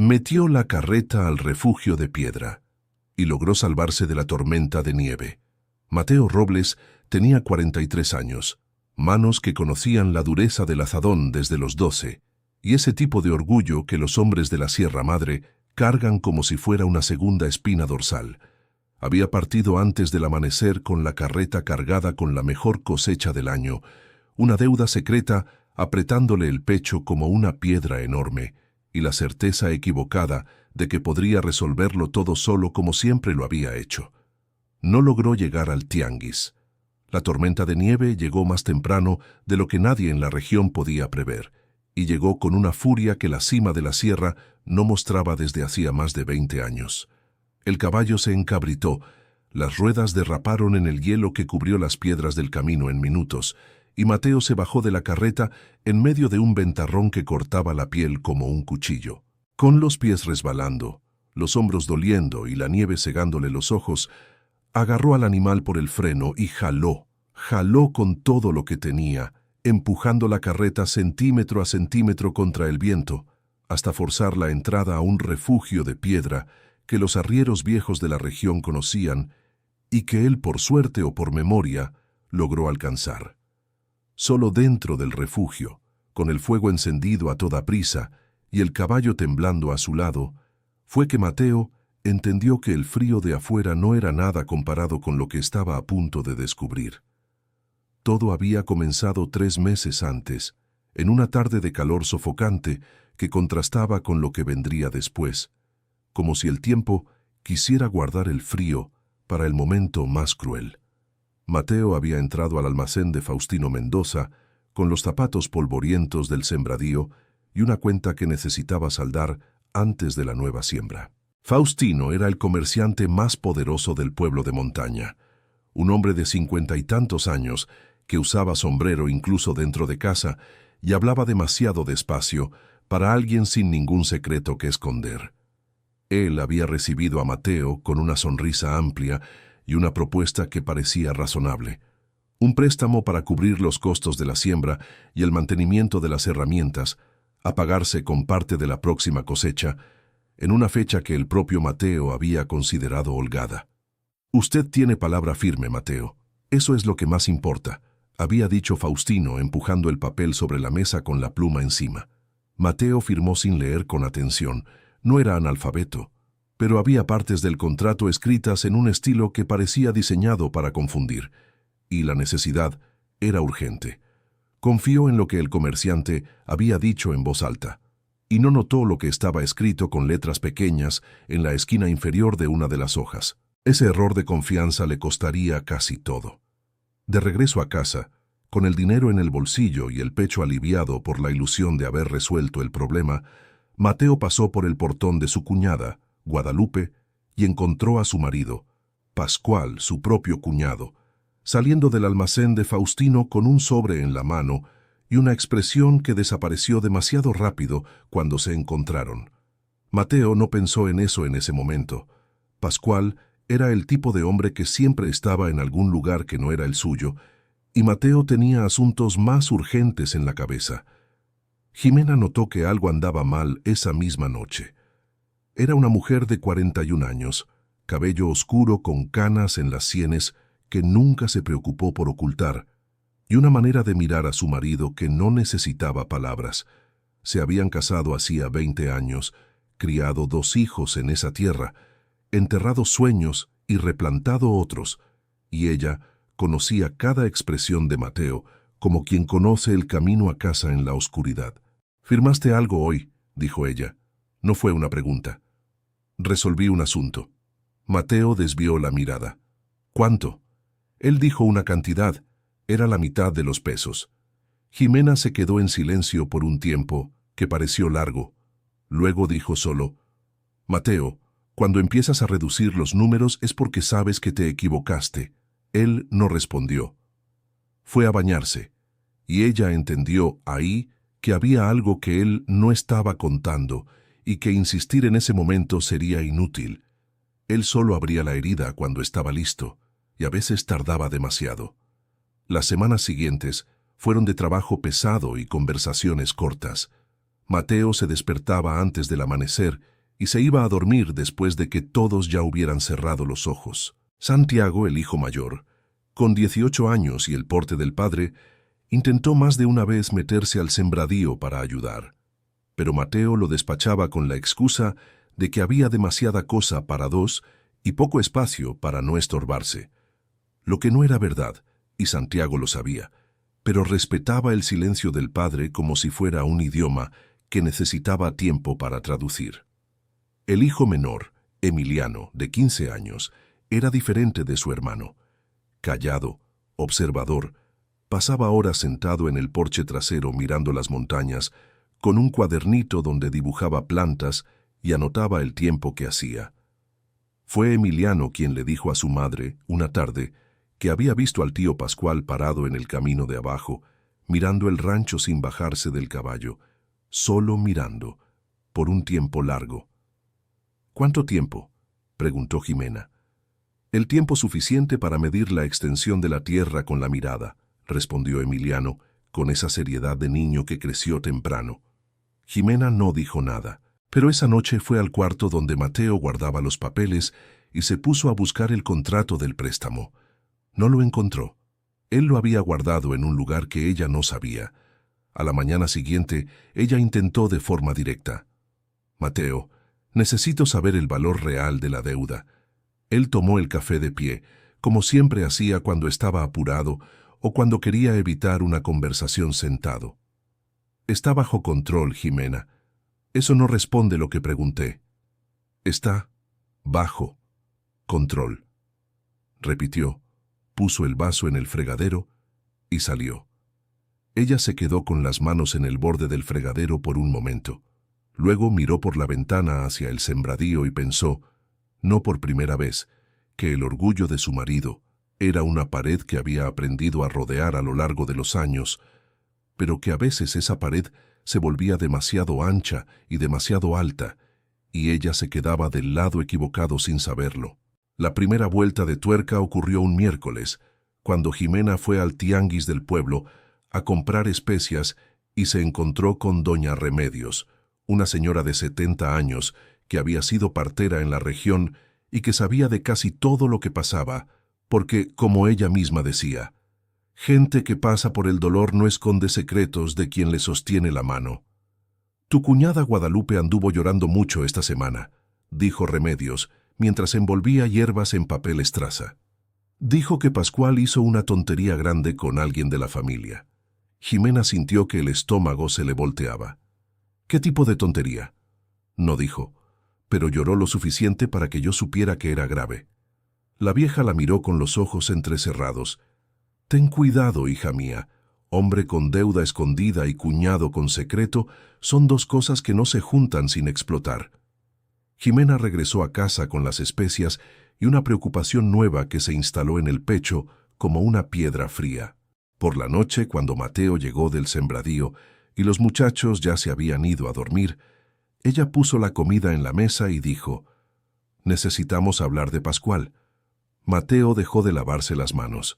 Metió la carreta al refugio de piedra y logró salvarse de la tormenta de nieve. Mateo Robles tenía 43 años, manos que conocían la dureza del azadón desde los 12, y ese tipo de orgullo que los hombres de la Sierra Madre cargan como si fuera una segunda espina dorsal. Había partido antes del amanecer con la carreta cargada con la mejor cosecha del año, una deuda secreta apretándole el pecho como una piedra enorme, y la certeza equivocada de que podría resolverlo todo solo como siempre lo había hecho. No logró llegar al tianguis. La tormenta de nieve llegó más temprano de lo que nadie en la región podía prever, y llegó con una furia que la cima de la sierra no mostraba desde hacía más de 20 años. El caballo se encabritó, las ruedas derraparon en el hielo que cubrió las piedras del camino en minutos, y Mateo se bajó de la carreta en medio de un ventarrón que cortaba la piel como un cuchillo. Con los pies resbalando, los hombros doliendo y la nieve cegándole los ojos, agarró al animal por el freno y jaló con todo lo que tenía, empujando la carreta centímetro a centímetro contra el viento, hasta forzar la entrada a un refugio de piedra que los arrieros viejos de la región conocían y que él, por suerte o por memoria, logró alcanzar. Solo dentro del refugio, con el fuego encendido a toda prisa y el caballo temblando a su lado, fue que Mateo entendió que el frío de afuera no era nada comparado con lo que estaba a punto de descubrir. Todo había comenzado 3 meses antes, en una tarde de calor sofocante que contrastaba con lo que vendría después, como si el tiempo quisiera guardar el frío para el momento más cruel. Mateo había entrado al almacén de Faustino Mendoza con los zapatos polvorientos del sembradío y una cuenta que necesitaba saldar antes de la nueva siembra. Faustino era el comerciante más poderoso del pueblo de montaña, un hombre de 50 y tantos años que usaba sombrero incluso dentro de casa y hablaba demasiado despacio para alguien sin ningún secreto que esconder. Él había recibido a Mateo con una sonrisa amplia y una propuesta que parecía razonable. Un préstamo para cubrir los costos de la siembra y el mantenimiento de las herramientas, a pagarse con parte de la próxima cosecha, en una fecha que el propio Mateo había considerado holgada. «Usted tiene palabra firme, Mateo. Eso es lo que más importa», había dicho Faustino, empujando el papel sobre la mesa con la pluma encima. Mateo firmó sin leer con atención. No era analfabeto, pero había partes del contrato escritas en un estilo que parecía diseñado para confundir, y la necesidad era urgente. Confió en lo que el comerciante había dicho en voz alta, y no notó lo que estaba escrito con letras pequeñas en la esquina inferior de una de las hojas. Ese error de confianza le costaría casi todo. De regreso a casa, con el dinero en el bolsillo y el pecho aliviado por la ilusión de haber resuelto el problema, Mateo pasó por el portón de su cuñada, Guadalupe, y encontró a su marido, Pascual, su propio cuñado, saliendo del almacén de Faustino con un sobre en la mano y una expresión que desapareció demasiado rápido cuando se encontraron. Mateo no pensó en eso en ese momento. Pascual era el tipo de hombre que siempre estaba en algún lugar que no era el suyo, y Mateo tenía asuntos más urgentes en la cabeza. Jimena notó que algo andaba mal esa misma noche. Era una mujer de 41 años, cabello oscuro con canas en las sienes que nunca se preocupó por ocultar, y una manera de mirar a su marido que no necesitaba palabras. Se habían casado hacía 20 años, criado 2 hijos en esa tierra, enterrado sueños y replantado otros, y ella conocía cada expresión de Mateo como quien conoce el camino a casa en la oscuridad. «¿Firmaste algo hoy?», dijo ella. No fue una pregunta. «Resolví un asunto». Mateo desvió la mirada. «¿Cuánto?». Él dijo una cantidad. Era la mitad de los pesos. Jimena se quedó en silencio por un tiempo que pareció largo. Luego dijo solo: «Mateo, cuando empiezas a reducir los números es porque sabes que te equivocaste». Él no respondió. Fue a bañarse, y ella entendió ahí que había algo que él no estaba contando y que insistir en ese momento sería inútil. Él solo abría la herida cuando estaba listo, y a veces tardaba demasiado. Las semanas siguientes fueron de trabajo pesado y conversaciones cortas. Mateo se despertaba antes del amanecer y se iba a dormir después de que todos ya hubieran cerrado los ojos. Santiago, el hijo mayor, con 18 años y el porte del padre, intentó más de una vez meterse al sembradío para ayudar, pero Mateo lo despachaba con la excusa de que había demasiada cosa para dos y poco espacio para no estorbarse. Lo que no era verdad, y Santiago lo sabía, pero respetaba el silencio del padre como si fuera un idioma que necesitaba tiempo para traducir. El hijo menor, Emiliano, de 15 años, era diferente de su hermano. Callado, observador, pasaba horas sentado en el porche trasero mirando las montañas, con un cuadernito donde dibujaba plantas y anotaba el tiempo que hacía. Fue Emiliano quien le dijo a su madre, una tarde, que había visto al tío Pascual parado en el camino de abajo, mirando el rancho sin bajarse del caballo, solo mirando, por un tiempo largo. ¿Cuánto tiempo?, preguntó Jimena. El tiempo suficiente para medir la extensión de la tierra con la mirada, respondió Emiliano, con esa seriedad de niño que creció temprano. Jimena no dijo nada, pero esa noche fue al cuarto donde Mateo guardaba los papeles y se puso a buscar el contrato del préstamo. No lo encontró. Él lo había guardado en un lugar que ella no sabía. A la mañana siguiente, ella intentó de forma directa. «Mateo, necesito saber el valor real de la deuda». Él tomó el café de pie, como siempre hacía cuando estaba apurado o cuando quería evitar una conversación sentado. «Está bajo control, Jimena. Eso no responde lo que pregunté». «Está bajo control», repitió, puso el vaso en el fregadero y salió. Ella se quedó con las manos en el borde del fregadero por un momento. Luego miró por la ventana hacia el sembradío y pensó, no por primera vez, que el orgullo de su marido era una pared que había aprendido a rodear a lo largo de los años, pero que a veces esa pared se volvía demasiado ancha y demasiado alta, y ella se quedaba del lado equivocado sin saberlo. La primera vuelta de tuerca ocurrió un miércoles, cuando Jimena fue al tianguis del pueblo a comprar especias y se encontró con doña Remedios, una señora de 70 años que había sido partera en la región y que sabía de casi todo lo que pasaba, porque, como ella misma decía, gente que pasa por el dolor no esconde secretos de quien le sostiene la mano. «Tu cuñada Guadalupe anduvo llorando mucho esta semana», dijo Remedios, mientras envolvía hierbas en papel estraza. Dijo que Pascual hizo una tontería grande con alguien de la familia. Jimena sintió que el estómago se le volteaba. «¿Qué tipo de tontería?», no dijo, pero lloró lo suficiente para que yo supiera que era grave. La vieja la miró con los ojos entrecerrados. «Ten cuidado, hija mía. Hombre con deuda escondida y cuñado con secreto son dos cosas que no se juntan sin explotar». Jimena regresó a casa con las especias y una preocupación nueva que se instaló en el pecho como una piedra fría. Por la noche, cuando Mateo llegó del sembradío y los muchachos ya se habían ido a dormir, ella puso la comida en la mesa y dijo, «Necesitamos hablar de Pascual». Mateo dejó de lavarse las manos.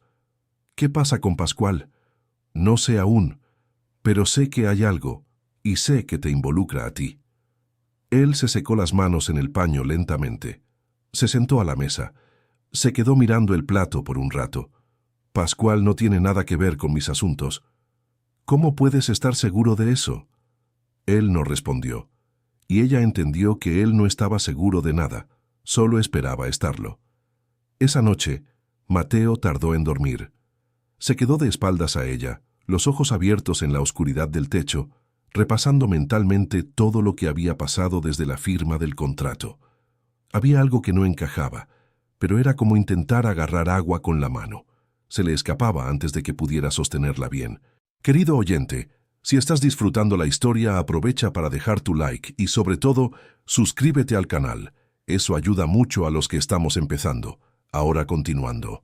«¿Qué pasa con Pascual?». «No sé aún, pero sé que hay algo, y sé que te involucra a ti». Él se secó las manos en el paño lentamente. Se sentó a la mesa. Se quedó mirando el plato por un rato. «Pascual no tiene nada que ver con mis asuntos». «¿Cómo puedes estar seguro de eso?». Él no respondió, y ella entendió que él no estaba seguro de nada, solo esperaba estarlo. Esa noche, Mateo tardó en dormir. Se quedó de espaldas a ella, los ojos abiertos en la oscuridad del techo, repasando mentalmente todo lo que había pasado desde la firma del contrato. Había algo que no encajaba, pero era como intentar agarrar agua con la mano. Se le escapaba antes de que pudiera sostenerla bien. Querido oyente, si estás disfrutando la historia, aprovecha para dejar tu like y, sobre todo, suscríbete al canal. Eso ayuda mucho a los que estamos empezando. Ahora continuando.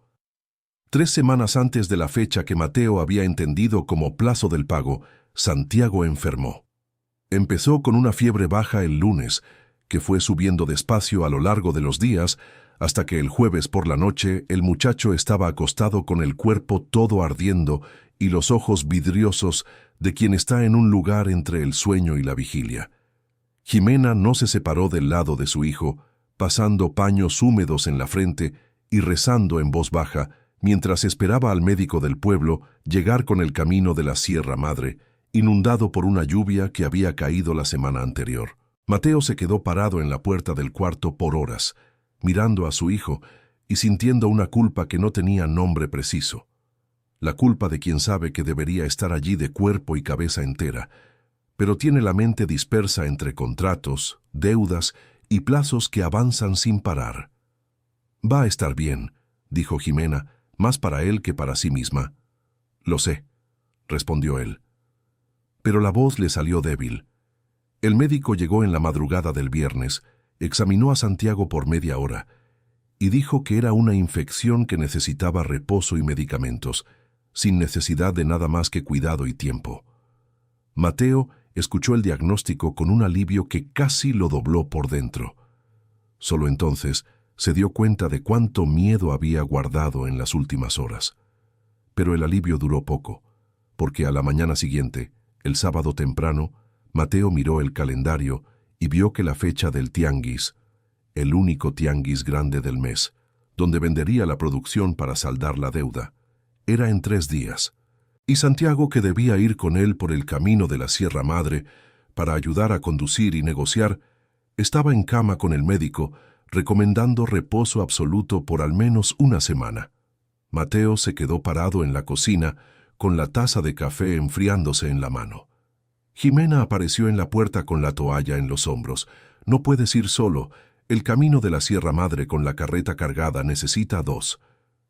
3 semanas antes de la fecha que Mateo había entendido como plazo del pago, Santiago enfermó. Empezó con una fiebre baja el lunes, que fue subiendo despacio a lo largo de los días, hasta que el jueves por la noche el muchacho estaba acostado con el cuerpo todo ardiendo y los ojos vidriosos de quien está en un lugar entre el sueño y la vigilia. Jimena no se separó del lado de su hijo, pasando paños húmedos en la frente y rezando en voz baja, mientras esperaba al médico del pueblo llegar con el camino de la Sierra Madre, inundado por una lluvia que había caído la semana anterior. Mateo se quedó parado en la puerta del cuarto por horas, mirando a su hijo y sintiendo una culpa que no tenía nombre preciso. La culpa de quien sabe que debería estar allí de cuerpo y cabeza entera, pero tiene la mente dispersa entre contratos, deudas y plazos que avanzan sin parar. «Va a estar bien», dijo Jimena, más para él que para sí misma. «Lo sé», respondió él. Pero la voz le salió débil. El médico llegó en la madrugada del viernes, examinó a Santiago por media hora y dijo que era una infección que necesitaba reposo y medicamentos, sin necesidad de nada más que cuidado y tiempo. Mateo escuchó el diagnóstico con un alivio que casi lo dobló por dentro. Solo entonces se dio cuenta de cuánto miedo había guardado en las últimas horas. Pero el alivio duró poco, porque a la mañana siguiente, el sábado temprano, Mateo miró el calendario y vio que la fecha del tianguis, el único tianguis grande del mes, donde vendería la producción para saldar la deuda, era en 3 días. Y Santiago, que debía ir con él por el camino de la Sierra Madre para ayudar a conducir y negociar, estaba en cama con el médico, recomendando reposo absoluto por al menos una semana. Mateo se quedó parado en la cocina, con la taza de café enfriándose en la mano. Jimena apareció en la puerta con la toalla en los hombros. «No puedes ir solo. El camino de la Sierra Madre con la carreta cargada necesita 2.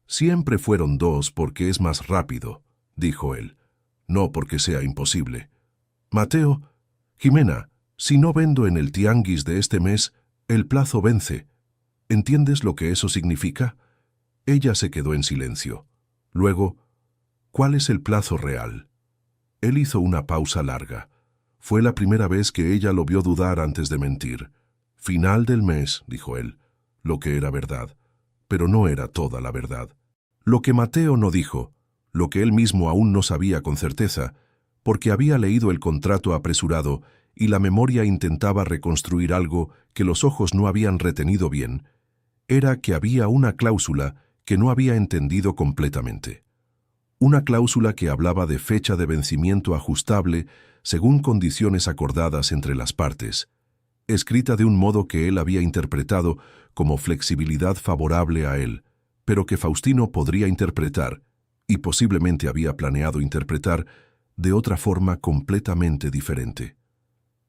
Siempre fueron 2 porque es más rápido», dijo él. «No porque sea imposible». «Mateo, Jimena, si no vendo en el tianguis de este mes, el plazo vence. ¿Entiendes lo que eso significa?» Ella se quedó en silencio. Luego, «¿Cuál es el plazo real?» Él hizo una pausa larga. Fue la primera vez que ella lo vio dudar antes de mentir. «Final del mes», dijo él, lo que era verdad, pero no era toda la verdad. Lo que Mateo no dijo, lo que él mismo aún no sabía con certeza, porque había leído el contrato apresurado y la memoria intentaba reconstruir algo que los ojos no habían retenido bien, era que había una cláusula que no había entendido completamente. Una cláusula que hablaba de fecha de vencimiento ajustable según condiciones acordadas entre las partes, escrita de un modo que él había interpretado como flexibilidad favorable a él, pero que Faustino podría interpretar, y posiblemente había planeado interpretar, de otra forma completamente diferente.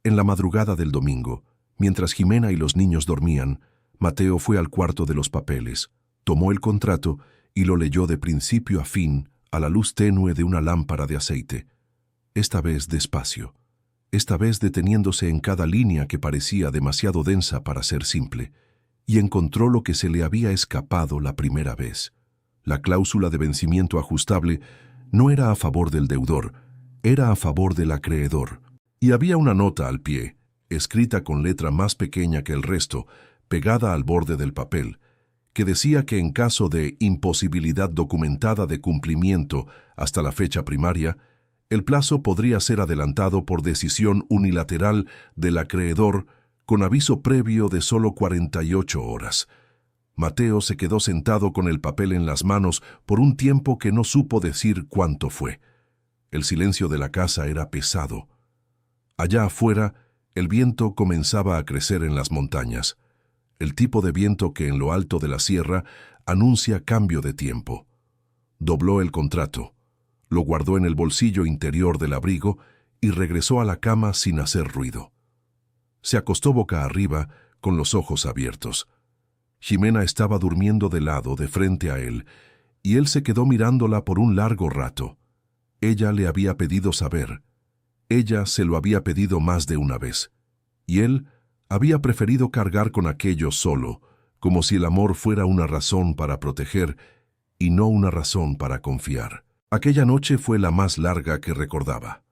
En la madrugada del domingo, mientras Jimena y los niños dormían, Mateo fue al cuarto de los papeles, tomó el contrato y lo leyó de principio a fin a la luz tenue de una lámpara de aceite. Esta vez despacio, esta vez deteniéndose en cada línea que parecía demasiado densa para ser simple, y encontró lo que se le había escapado la primera vez. La cláusula de vencimiento ajustable no era a favor del deudor, era a favor del acreedor. Y había una nota al pie, escrita con letra más pequeña que el resto, pegada al borde del papel, que decía que en caso de imposibilidad documentada de cumplimiento hasta la fecha primaria, el plazo podría ser adelantado por decisión unilateral del acreedor con aviso previo de solo 48 horas. Mateo se quedó sentado con el papel en las manos por un tiempo que no supo decir cuánto fue. El silencio de la casa era pesado. Allá afuera, el viento comenzaba a crecer en las montañas, el tipo de viento que en lo alto de la sierra anuncia cambio de tiempo. Dobló el contrato, lo guardó en el bolsillo interior del abrigo y regresó a la cama sin hacer ruido. Se acostó boca arriba, con los ojos abiertos. Jimena estaba durmiendo de lado, de frente a él, y él se quedó mirándola por un largo rato. Ella le había pedido saber. Ella se lo había pedido más de una vez. Y él había preferido cargar con aquello solo, como si el amor fuera una razón para proteger y no una razón para confiar. Aquella noche fue la más larga que recordaba.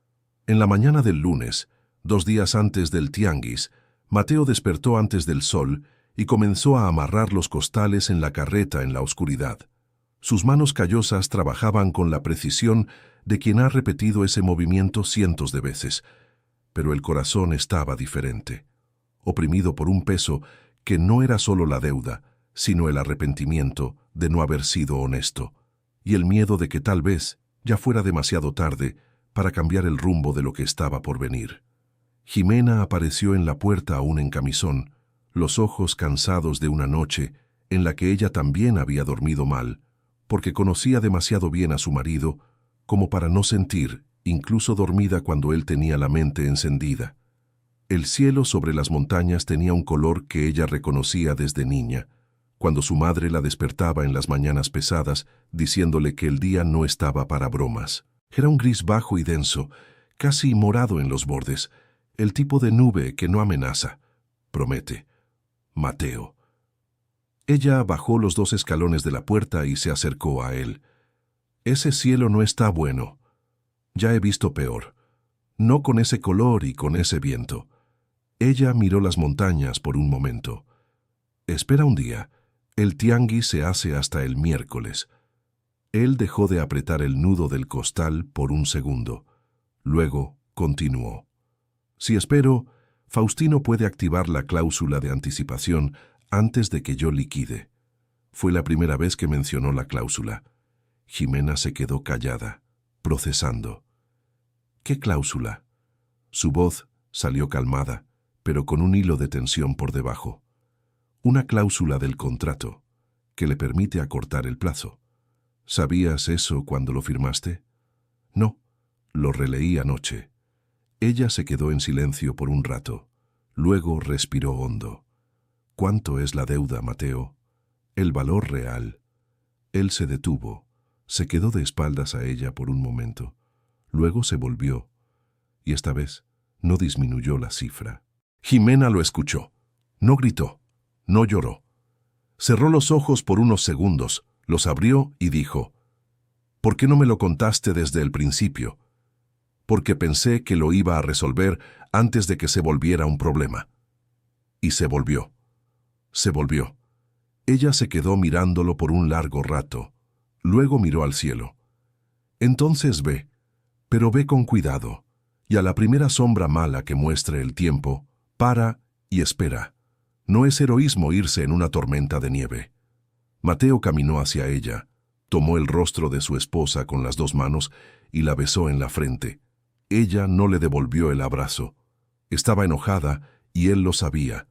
En la mañana del lunes, 2 días antes del tianguis, Mateo despertó antes del sol y comenzó a amarrar los costales en la carreta en la oscuridad. Sus manos callosas trabajaban con la precisión de quien ha repetido ese movimiento cientos de veces, pero el corazón estaba diferente, oprimido por un peso que no era solo la deuda, sino el arrepentimiento de no haber sido honesto, y el miedo de que tal vez ya fuera demasiado tarde para cambiar el rumbo de lo que estaba por venir. Jimena apareció en la puerta aún en camisón, los ojos cansados de una noche en la que ella también había dormido mal, porque conocía demasiado bien a su marido como para no sentir, incluso dormida cuando él tenía la mente encendida. El cielo sobre las montañas tenía un color que ella reconocía desde niña, cuando su madre la despertaba en las mañanas pesadas, diciéndole que el día no estaba para bromas. Era un gris bajo y denso, casi morado en los bordes, el tipo de nube que no amenaza, promete. Mateo. Ella bajó los 2 escalones de la puerta y se acercó a él. Ese cielo no está bueno. Ya he visto peor. No con ese color y con ese viento. Ella miró las montañas por un momento. Espera un día. El tianguis se hace hasta el miércoles. Él dejó de apretar el nudo del costal por un segundo. Luego continuó. Si espero, Faustino puede activar la cláusula de anticipación antes de que yo liquide. Fue la primera vez que mencionó la cláusula. Jimena se quedó callada, procesando. ¿Qué cláusula? Su voz salió calmada, pero con un hilo de tensión por debajo. Una cláusula del contrato, que le permite acortar el plazo. ¿Sabías eso cuando lo firmaste? No, lo releí anoche. Ella se quedó en silencio por un rato. Luego respiró hondo. ¿Cuánto es la deuda, Mateo? El valor real. Él se detuvo. Se quedó de espaldas a ella por un momento. Luego se volvió, y esta vez no disminuyó la cifra. Jimena lo escuchó. No gritó, no lloró. Cerró los ojos por unos segundos, los abrió y dijo, ¿por qué no me lo contaste desde el principio? Porque pensé que lo iba a resolver antes de que se volviera un problema. Y se volvió. Se volvió. Ella se quedó mirándolo por un largo rato. Luego miró al cielo. Entonces ve, pero ve con cuidado, y a la primera sombra mala que muestre el tiempo, para y espera. No es heroísmo irse en una tormenta de nieve. Mateo caminó hacia ella, tomó el rostro de su esposa con las 2 manos y la besó en la frente. Ella no le devolvió el abrazo. Estaba enojada y él lo sabía.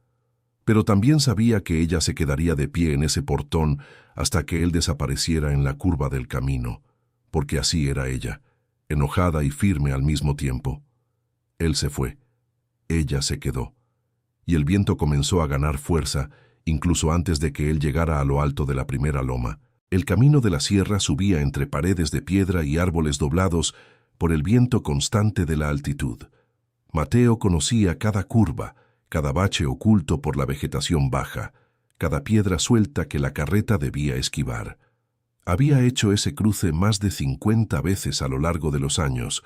Pero también sabía que ella se quedaría de pie en ese portón hasta que él desapareciera en la curva del camino, porque así era ella, enojada y firme al mismo tiempo. Él se fue. Ella se quedó. Y el viento comenzó a ganar fuerza, incluso antes de que él llegara a lo alto de la primera loma. El camino de la sierra subía entre paredes de piedra y árboles doblados por el viento constante de la altitud. Mateo conocía cada curva, cada bache oculto por la vegetación baja, cada piedra suelta que la carreta debía esquivar. Había hecho ese cruce más de 50 veces a lo largo de los años,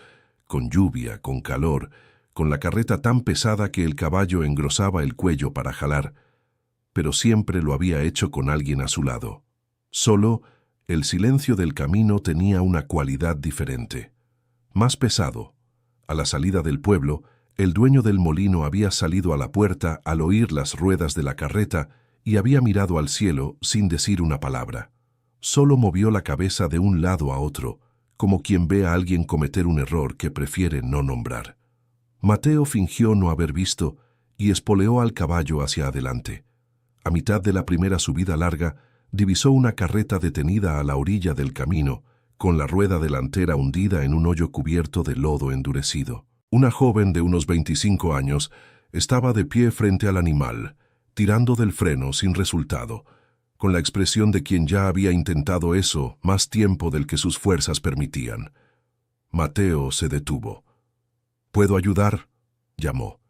con lluvia, con calor, con la carreta tan pesada que el caballo engrosaba el cuello para jalar, pero siempre lo había hecho con alguien a su lado. Solo el silencio del camino tenía una cualidad diferente. Más pesado. A la salida del pueblo, el dueño del molino había salido a la puerta al oír las ruedas de la carreta y había mirado al cielo sin decir una palabra. Solo movió la cabeza de un lado a otro, como quien ve a alguien cometer un error que prefiere no nombrar. Mateo fingió no haber visto y espoleó al caballo hacia adelante. A mitad de la primera subida larga, divisó una carreta detenida a la orilla del camino, con la rueda delantera hundida en un hoyo cubierto de lodo endurecido. Una joven de unos 25 años estaba de pie frente al animal, tirando del freno sin resultado, con la expresión de quien ya había intentado eso más tiempo del que sus fuerzas permitían. Mateo se detuvo. «¿Puedo ayudar?», llamó.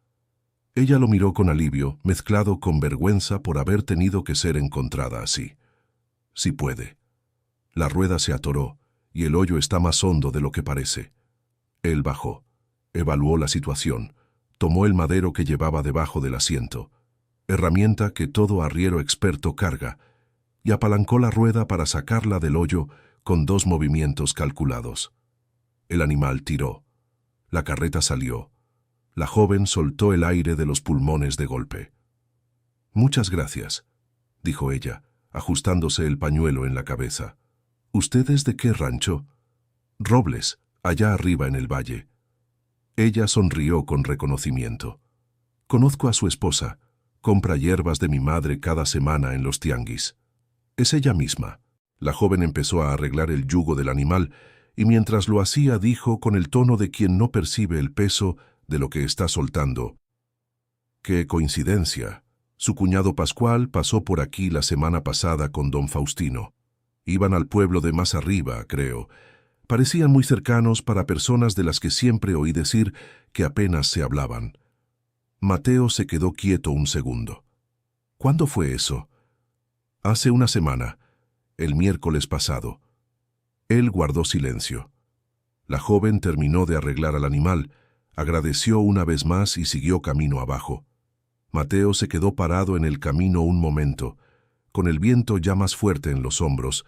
Ella lo miró con alivio, mezclado con vergüenza por haber tenido que ser encontrada así. «Sí puede. La rueda se atoró y el hoyo está más hondo de lo que parece». Él bajó, evaluó la situación, tomó el madero que llevaba debajo del asiento, herramienta que todo arriero experto carga, y apalancó la rueda para sacarla del hoyo con 2 movimientos calculados. El animal tiró. La carreta salió. La joven soltó el aire de los pulmones de golpe. «Muchas gracias», dijo ella, ajustándose el pañuelo en la cabeza. «¿Usted es de qué rancho?» «Robles, allá arriba en el valle». Ella sonrió con reconocimiento. «Conozco a su esposa. Compra hierbas de mi madre cada semana en los tianguis». «Es ella misma». La joven empezó a arreglar el yugo del animal y mientras lo hacía dijo con el tono de quien no percibe el peso de lo que está soltando: «¡Qué coincidencia! Su cuñado Pascual pasó por aquí la semana pasada con don Faustino. Iban al pueblo de más arriba, creo. Parecían muy cercanos para personas de las que siempre oí decir que apenas se hablaban». Mateo se quedó quieto un segundo. «¿Cuándo fue eso?» «Hace una semana, el miércoles pasado». Él guardó silencio. La joven terminó de arreglar al animal, agradeció una vez más y siguió camino abajo. Mateo se quedó parado en el camino un momento, con el viento ya más fuerte en los hombros,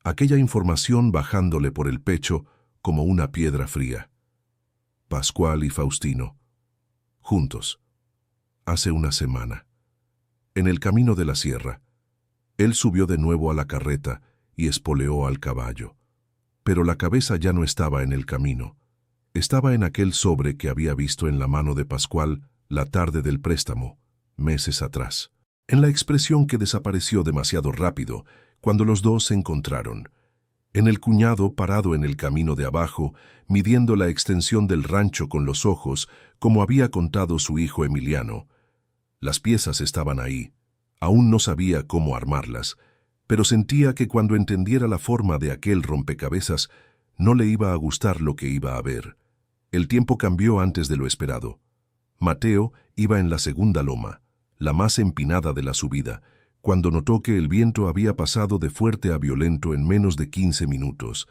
aquella información bajándole por el pecho como una piedra fría. Pascual y Faustino, juntos, hace una semana. En el camino de la sierra, él subió de nuevo a la carreta y espoleó al caballo. Pero la cabeza ya no estaba en el camino. Estaba en aquel sobre que había visto en la mano de Pascual la tarde del préstamo, meses atrás. En la expresión que desapareció demasiado rápido cuando los dos se encontraron. En el cuñado parado en el camino de abajo, midiendo la extensión del rancho con los ojos, como había contado su hijo Emiliano. Las piezas estaban ahí. Aún no sabía cómo armarlas, pero sentía que cuando entendiera la forma de aquel rompecabezas, no le iba a gustar lo que iba a ver. El tiempo cambió antes de lo esperado. Mateo iba en la segunda loma, la más empinada de la subida, cuando notó que el viento había pasado de fuerte a violento en menos de 15 minutos.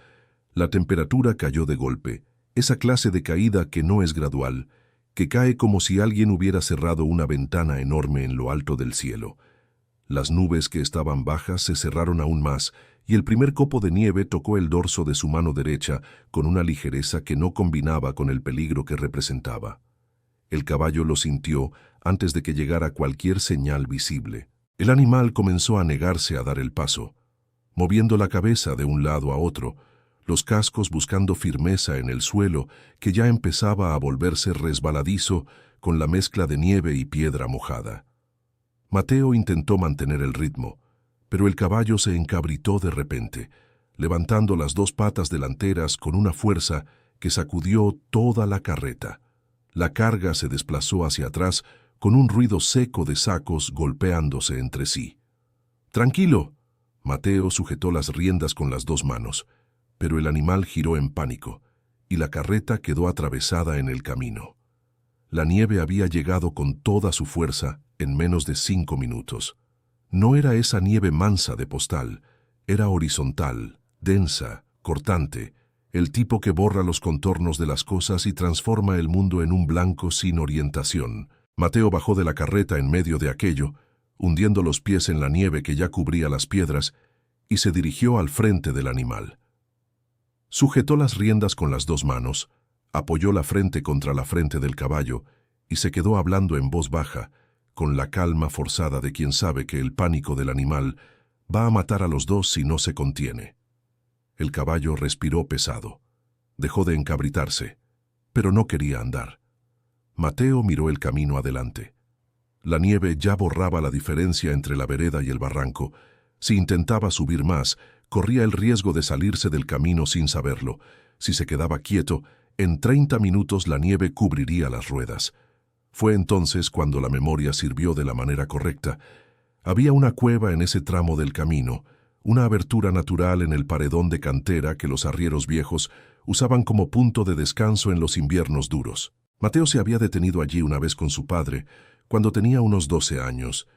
La temperatura cayó de golpe, esa clase de caída que no es gradual, que cae como si alguien hubiera cerrado una ventana enorme en lo alto del cielo. Las nubes que estaban bajas se cerraron aún más, y el primer copo de nieve tocó el dorso de su mano derecha con una ligereza que no combinaba con el peligro que representaba. El caballo lo sintió antes de que llegara cualquier señal visible. El animal comenzó a negarse a dar el paso, moviendo la cabeza de un lado a otro, los cascos buscando firmeza en el suelo que ya empezaba a volverse resbaladizo con la mezcla de nieve y piedra mojada. Mateo intentó mantener el ritmo, pero el caballo se encabritó de repente, levantando las dos patas delanteras con una fuerza que sacudió toda la carreta. La carga se desplazó hacia atrás con un ruido seco de sacos golpeándose entre sí. «¡Tranquilo!» Mateo sujetó las riendas con las dos manos, pero el animal giró en pánico, y la carreta quedó atravesada en el camino. La nieve había llegado con toda su fuerza en menos de 5 minutos. No era esa nieve mansa de postal, era horizontal, densa, cortante, el tipo que borra los contornos de las cosas y transforma el mundo en un blanco sin orientación. Mateo bajó de la carreta en medio de aquello, hundiendo los pies en la nieve que ya cubría las piedras, y se dirigió al frente del animal. Sujetó las riendas con las dos manos, apoyó la frente contra la frente del caballo y se quedó hablando en voz baja, con la calma forzada de quien sabe que el pánico del animal va a matar a los dos si no se contiene. El caballo respiró pesado. Dejó de encabritarse, pero no quería andar. Mateo miró el camino adelante. La nieve ya borraba la diferencia entre la vereda y el barranco. Si intentaba subir más, corría el riesgo de salirse del camino sin saberlo. Si se quedaba quieto, en 30 minutos la nieve cubriría las ruedas. Fue entonces cuando la memoria sirvió de la manera correcta. Había una cueva en ese tramo del camino, una abertura natural en el paredón de cantera que los arrieros viejos usaban como punto de descanso en los inviernos duros. Mateo se había detenido allí una vez con su padre, cuando tenía unos 12 años,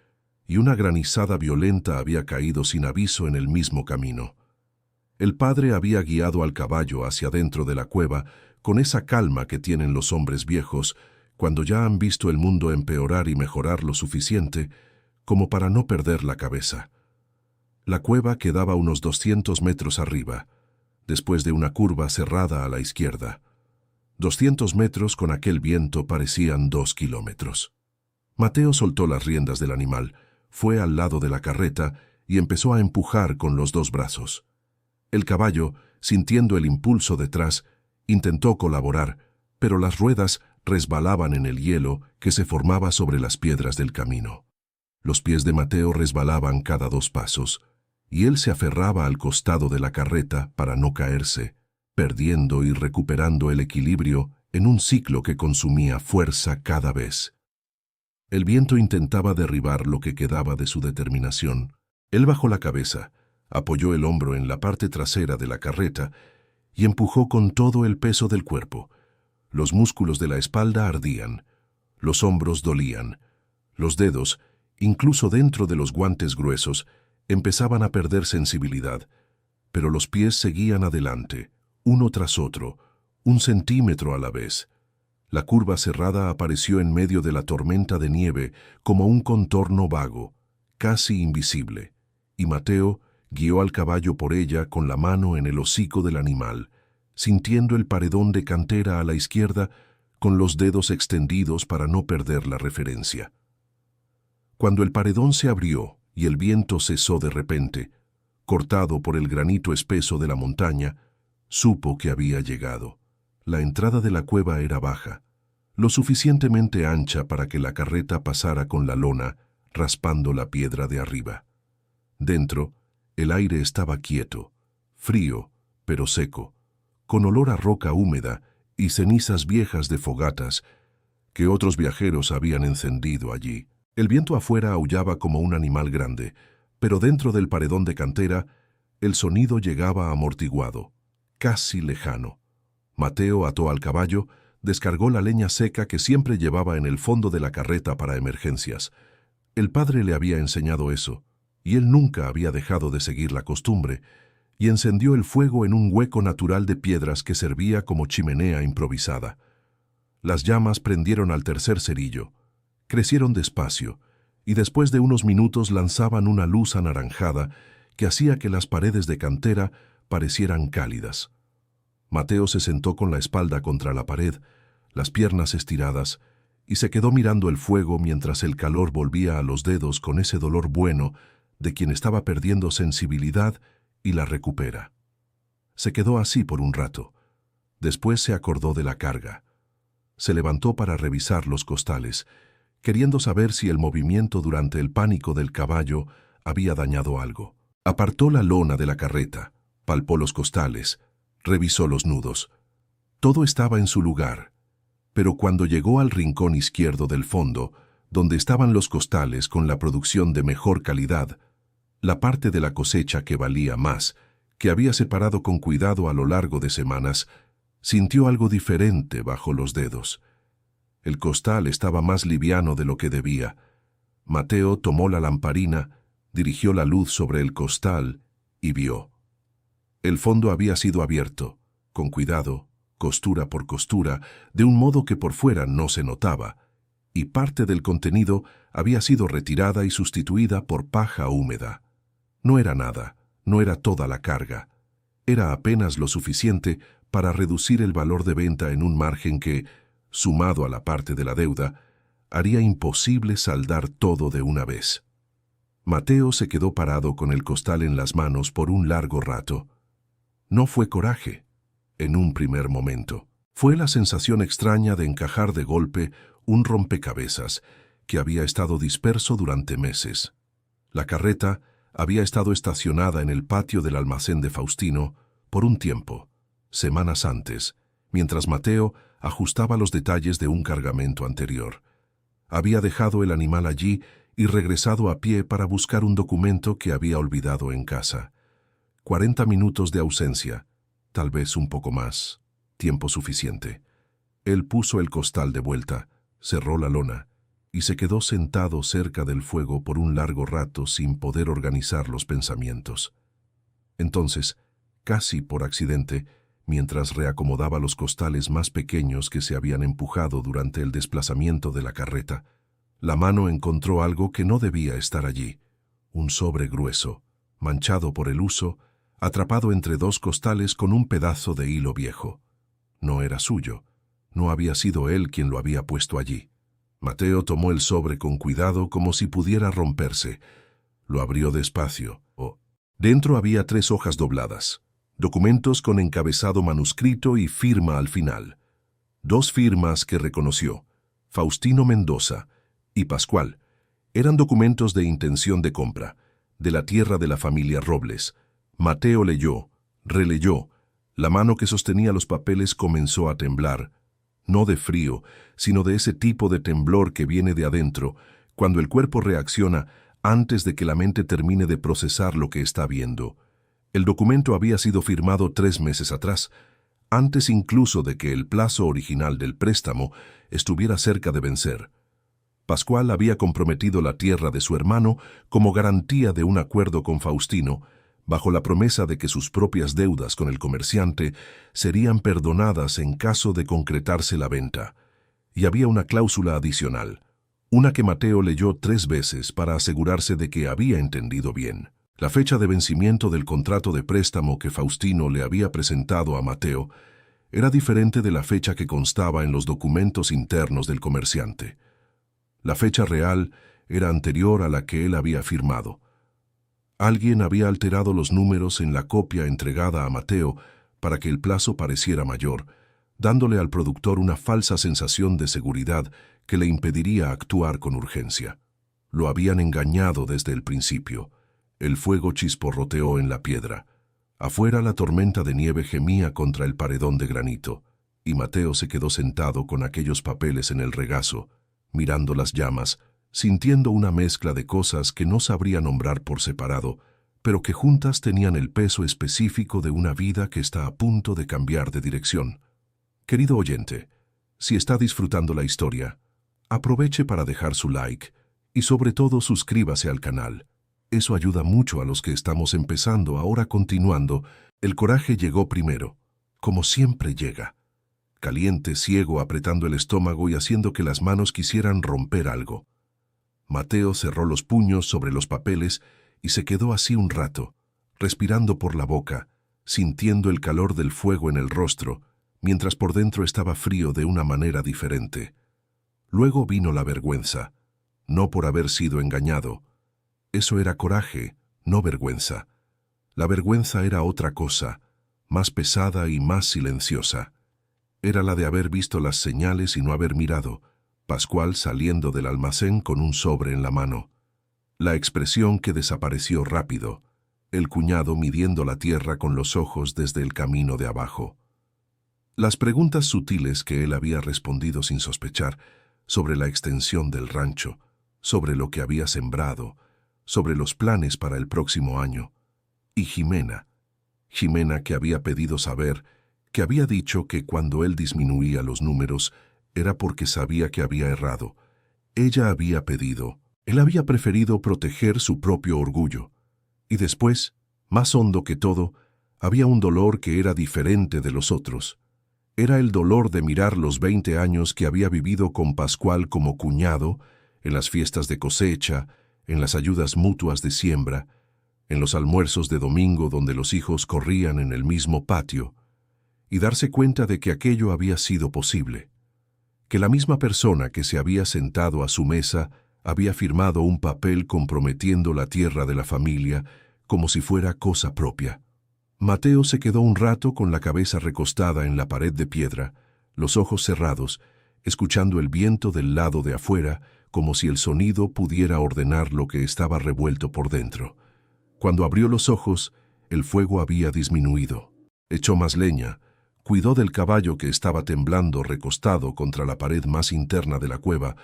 y una granizada violenta había caído sin aviso en el mismo camino. El padre había guiado al caballo hacia dentro de la cueva con esa calma que tienen los hombres viejos cuando ya han visto el mundo empeorar y mejorar lo suficiente como para no perder la cabeza. La cueva quedaba unos 200 metros arriba. después de una curva cerrada a la izquierda. 200 metros con aquel viento parecían 2 kilómetros. Mateo soltó las riendas del animal, fue al lado de la carreta y empezó a empujar con los 2 brazos. El caballo, sintiendo el impulso detrás, intentó colaborar, pero las ruedas resbalaban en el hielo que se formaba sobre las piedras del camino. Los pies de Mateo resbalaban cada 2 pasos, y él se aferraba al costado de la carreta para no caerse, perdiendo y recuperando el equilibrio en un ciclo que consumía fuerza cada vez. El viento intentaba derribar lo que quedaba de su determinación. Él bajó la cabeza, apoyó el hombro en la parte trasera de la carreta y empujó con todo el peso del cuerpo. Los músculos de la espalda ardían, los hombros dolían, los dedos, incluso dentro de los guantes gruesos, empezaban a perder sensibilidad, pero los pies seguían adelante, uno tras otro, 1 centímetro a la vez. La curva cerrada apareció en medio de la tormenta de nieve como un contorno vago, casi invisible, y Mateo guió al caballo por ella con la mano en el hocico del animal, sintiendo el paredón de cantera a la izquierda con los dedos extendidos para no perder la referencia. Cuando el paredón se abrió y el viento cesó de repente, cortado por el granito espeso de la montaña, supo que había llegado. La entrada de la cueva era baja, lo suficientemente ancha para que la carreta pasara con la lona, raspando la piedra de arriba. Dentro, el aire estaba quieto, frío, pero seco, con olor a roca húmeda y cenizas viejas de fogatas que otros viajeros habían encendido allí. El viento afuera aullaba como un animal grande, pero dentro del paredón de cantera, el sonido llegaba amortiguado, casi lejano. Mateo ató al caballo, descargó la leña seca que siempre llevaba en el fondo de la carreta para emergencias. El padre le había enseñado eso, y él nunca había dejado de seguir la costumbre, y encendió el fuego en un hueco natural de piedras que servía como chimenea improvisada. Las llamas prendieron al tercer cerillo, crecieron despacio, y después de unos minutos lanzaban una luz anaranjada que hacía que las paredes de cantera parecieran cálidas. Mateo se sentó con la espalda contra la pared, las piernas estiradas, y se quedó mirando el fuego mientras el calor volvía a los dedos con ese dolor bueno de quien estaba perdiendo sensibilidad y la recupera. Se quedó así por un rato. Después se acordó de la carga. Se levantó para revisar los costales, queriendo saber si el movimiento durante el pánico del caballo había dañado algo. Apartó la lona de la carreta, palpó los costales, revisó los nudos. Todo estaba en su lugar, pero cuando llegó al rincón izquierdo del fondo, donde estaban los costales con la producción de mejor calidad, la parte de la cosecha que valía más, que había separado con cuidado a lo largo de semanas, sintió algo diferente bajo los dedos. El costal estaba más liviano de lo que debía. Mateo tomó la lamparina, dirigió la luz sobre el costal y vio. El fondo había sido abierto, con cuidado, costura por costura, de un modo que por fuera no se notaba, y parte del contenido había sido retirada y sustituida por paja húmeda. No era nada, no era toda la carga. Era apenas lo suficiente para reducir el valor de venta en un margen que, sumado a la parte de la deuda, haría imposible saldar todo de una vez. Mateo se quedó parado con el costal en las manos por un largo rato. No fue coraje, en un primer momento. Fue la sensación extraña de encajar de golpe un rompecabezas que había estado disperso durante meses. La carreta había estado estacionada en el patio del almacén de Faustino por un tiempo, semanas antes, mientras Mateo ajustaba los detalles de un cargamento anterior. Había dejado el animal allí y regresado a pie para buscar un documento que había olvidado en casa. 40 minutos de ausencia, tal vez un poco más, tiempo suficiente. Él puso el costal de vuelta, cerró la lona y se quedó sentado cerca del fuego por un largo rato sin poder organizar los pensamientos. Entonces, casi por accidente, mientras reacomodaba los costales más pequeños que se habían empujado durante el desplazamiento de la carreta, la mano encontró algo que no debía estar allí, un sobre grueso, manchado por el uso, atrapado entre dos costales con un pedazo de hilo viejo. No era suyo, no había sido él quien lo había puesto allí. Mateo tomó el sobre con cuidado como si pudiera romperse. Lo abrió despacio. Dentro había 3 hojas dobladas, documentos con encabezado manuscrito y firma al final. 2 firmas que reconoció, Faustino Mendoza y Pascual. Eran documentos de intención de compra, de la tierra de la familia Robles. Mateo leyó, releyó. La mano que sostenía los papeles comenzó a temblar, no de frío, sino de ese tipo de temblor que viene de adentro, cuando el cuerpo reacciona antes de que la mente termine de procesar lo que está viendo. El documento había sido firmado 3 meses atrás, antes incluso de que el plazo original del préstamo estuviera cerca de vencer. Pascual había comprometido la tierra de su hermano como garantía de un acuerdo con Faustino, bajo la promesa de que sus propias deudas con el comerciante serían perdonadas en caso de concretarse la venta. Y había una cláusula adicional, una que Mateo leyó 3 veces para asegurarse de que había entendido bien. La fecha de vencimiento del contrato de préstamo que Faustino le había presentado a Mateo era diferente de la fecha que constaba en los documentos internos del comerciante. La fecha real era anterior a la que él había firmado. Alguien había alterado los números en la copia entregada a Mateo para que el plazo pareciera mayor, dándole al productor una falsa sensación de seguridad que le impediría actuar con urgencia. Lo habían engañado desde el principio. El fuego chisporroteó en la piedra. Afuera la tormenta de nieve gemía contra el paredón de granito, y Mateo se quedó sentado con aquellos papeles en el regazo, mirando las llamas, sintiendo una mezcla de cosas que no sabría nombrar por separado, pero que juntas tenían el peso específico de una vida que está a punto de cambiar de dirección. Querido oyente, si está disfrutando la historia, aproveche para dejar su like y sobre todo suscríbase al canal. Eso ayuda mucho a los que estamos empezando. Ahora continuando, el coraje llegó primero, como siempre llega. Caliente, ciego, apretando el estómago y haciendo que las manos quisieran romper algo. Mateo cerró los puños sobre los papeles y se quedó así un rato, respirando por la boca, sintiendo el calor del fuego en el rostro, mientras por dentro estaba frío de una manera diferente. Luego vino la vergüenza, no por haber sido engañado. Eso era coraje, no vergüenza. La vergüenza era otra cosa, más pesada y más silenciosa. Era la de haber visto las señales y no haber mirado, Pascual saliendo del almacén con un sobre en la mano. La expresión que desapareció rápido, el cuñado midiendo la tierra con los ojos desde el camino de abajo. Las preguntas sutiles que él había respondido sin sospechar, sobre la extensión del rancho, sobre lo que había sembrado, sobre los planes para el próximo año. Y Jimena que había pedido saber, que había dicho que cuando él disminuía los números era porque sabía que había errado. Ella había pedido, él había preferido proteger su propio orgullo. Y después, más hondo que todo, había un dolor que era diferente de los otros. Era el dolor de mirar los 20 años que había vivido con Pascual como cuñado, en las fiestas de cosecha, en las ayudas mutuas de siembra, en los almuerzos de domingo donde los hijos corrían en el mismo patio, y darse cuenta de que aquello había sido posible, que la misma persona que se había sentado a su mesa había firmado un papel comprometiendo la tierra de la familia como si fuera cosa propia. Mateo se quedó un rato con la cabeza recostada en la pared de piedra, los ojos cerrados, escuchando el viento del lado de afuera, como si el sonido pudiera ordenar lo que estaba revuelto por dentro. Cuando abrió los ojos, el fuego había disminuido. Echó más leña, cuidó del caballo que estaba temblando recostado contra la pared más interna de la cueva,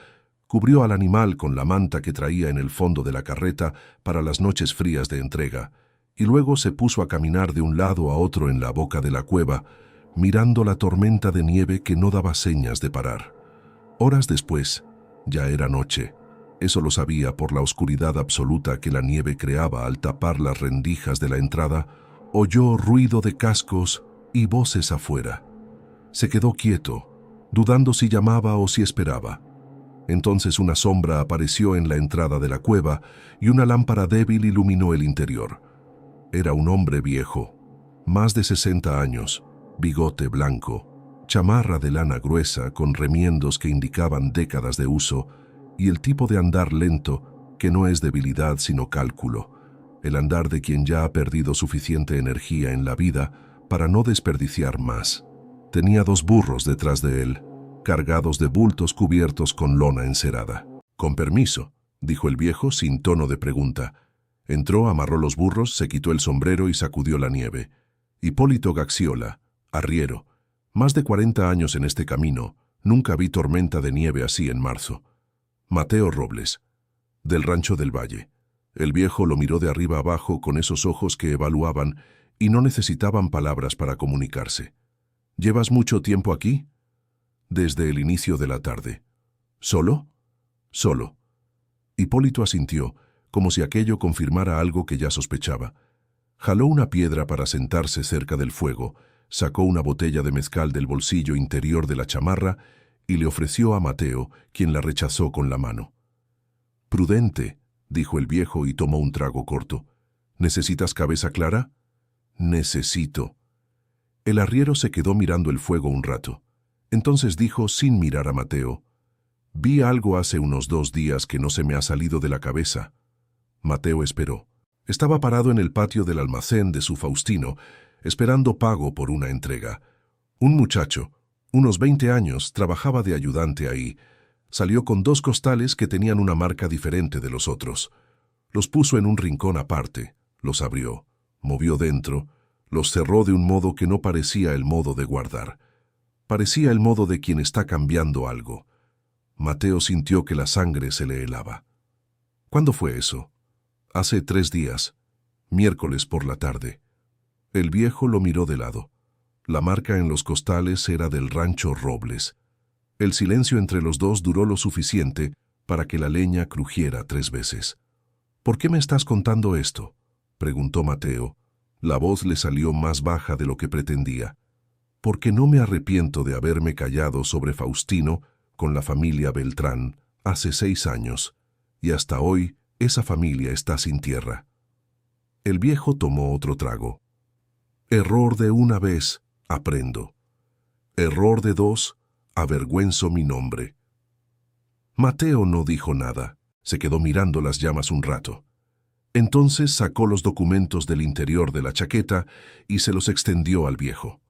cubrió al animal con la manta que traía en el fondo de la carreta para las noches frías de entrega, y luego se puso a caminar de un lado a otro en la boca de la cueva, mirando la tormenta de nieve que no daba señas de parar. Horas después, ya era noche. Eso lo sabía por la oscuridad absoluta que la nieve creaba al tapar las rendijas de la entrada. Oyó ruido de cascos y voces afuera. Se quedó quieto, dudando si llamaba o si esperaba. Entonces una sombra apareció en la entrada de la cueva y una lámpara débil iluminó el interior. Era un hombre viejo, más de 60 años, bigote blanco, chamarra de lana gruesa con remiendos que indicaban décadas de uso y el tipo de andar lento que no es debilidad sino cálculo, el andar de quien ya ha perdido suficiente energía en la vida para no desperdiciar más. Tenía 2 burros detrás de él, cargados de bultos cubiertos con lona encerada. «Con permiso», dijo el viejo sin tono de pregunta. Entró, amarró los burros, se quitó el sombrero y sacudió la nieve. Hipólito Gaxiola, arriero. Más de 40 años en este camino, nunca vi tormenta de nieve así en marzo. Mateo Robles, del Rancho del Valle. El viejo lo miró de arriba abajo con esos ojos que evaluaban y no necesitaban palabras para comunicarse. «¿Llevas mucho tiempo aquí?» «Desde el inicio de la tarde». «¿Solo?» «Solo». Hipólito asintió, como si aquello confirmara algo que ya sospechaba. Jaló una piedra para sentarse cerca del fuego, sacó una botella de mezcal del bolsillo interior de la chamarra y le ofreció a Mateo, quien la rechazó con la mano. «Prudente», dijo el viejo y tomó un trago corto. «¿Necesitas cabeza clara?» «Necesito». El arriero se quedó mirando el fuego un rato. Entonces dijo, sin mirar a Mateo: «Vi algo hace unos 2 días que no se me ha salido de la cabeza». Mateo esperó. Estaba parado en el patio del almacén de su Faustino, esperando pago por una entrega. Un muchacho, unos 20 años, trabajaba de ayudante ahí. Salió con 2 costales que tenían una marca diferente de los otros. Los puso en un rincón aparte, los abrió, movió dentro, los cerró de un modo que no parecía el modo de guardar. Parecía el modo de quien está cambiando algo. Mateo sintió que la sangre se le helaba. «¿Cuándo fue eso?» «Hace 3 días, miércoles por la tarde». El viejo lo miró de lado. La marca en los costales era del Rancho Robles. El silencio entre los dos duró lo suficiente para que la leña crujiera 3 veces. «¿Por qué me estás contando esto?», preguntó Mateo. La voz le salió más baja de lo que pretendía. «Porque no me arrepiento de haberme callado sobre Faustino con la familia Beltrán hace 6 años, y hasta hoy esa familia está sin tierra». El viejo tomó otro trago. «Error de una vez, aprendo. Error de 2, avergüenzo mi nombre». Mateo no dijo nada, se quedó mirando las llamas un rato. Entonces sacó los documentos del interior de la chaqueta y se los extendió al viejo.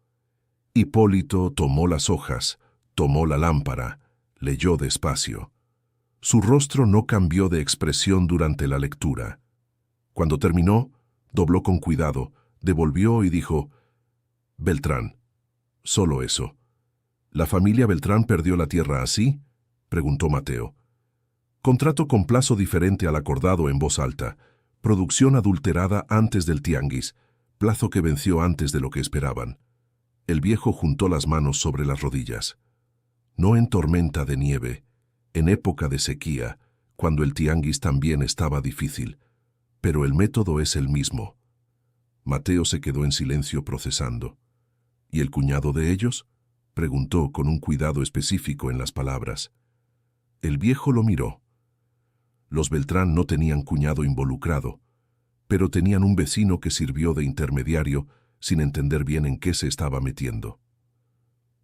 Hipólito tomó las hojas, tomó la lámpara, leyó despacio. Su rostro no cambió de expresión durante la lectura. Cuando terminó, dobló con cuidado, devolvió y dijo: «Beltrán, solo eso». «¿La familia Beltrán perdió la tierra así?», preguntó Mateo. «Contrato con plazo diferente al acordado en voz alta. Producción adulterada antes del tianguis, plazo que venció antes de lo que esperaban». El viejo juntó las manos sobre las rodillas. «No en tormenta de nieve, en época de sequía, cuando el tianguis también estaba difícil, pero el método es el mismo». Mateo se quedó en silencio procesando. «¿Y el cuñado de ellos?», preguntó con un cuidado específico en las palabras. El viejo lo miró. Los Beltrán no tenían cuñado involucrado, pero tenían un vecino que sirvió de intermediario sin entender bien en qué se estaba metiendo.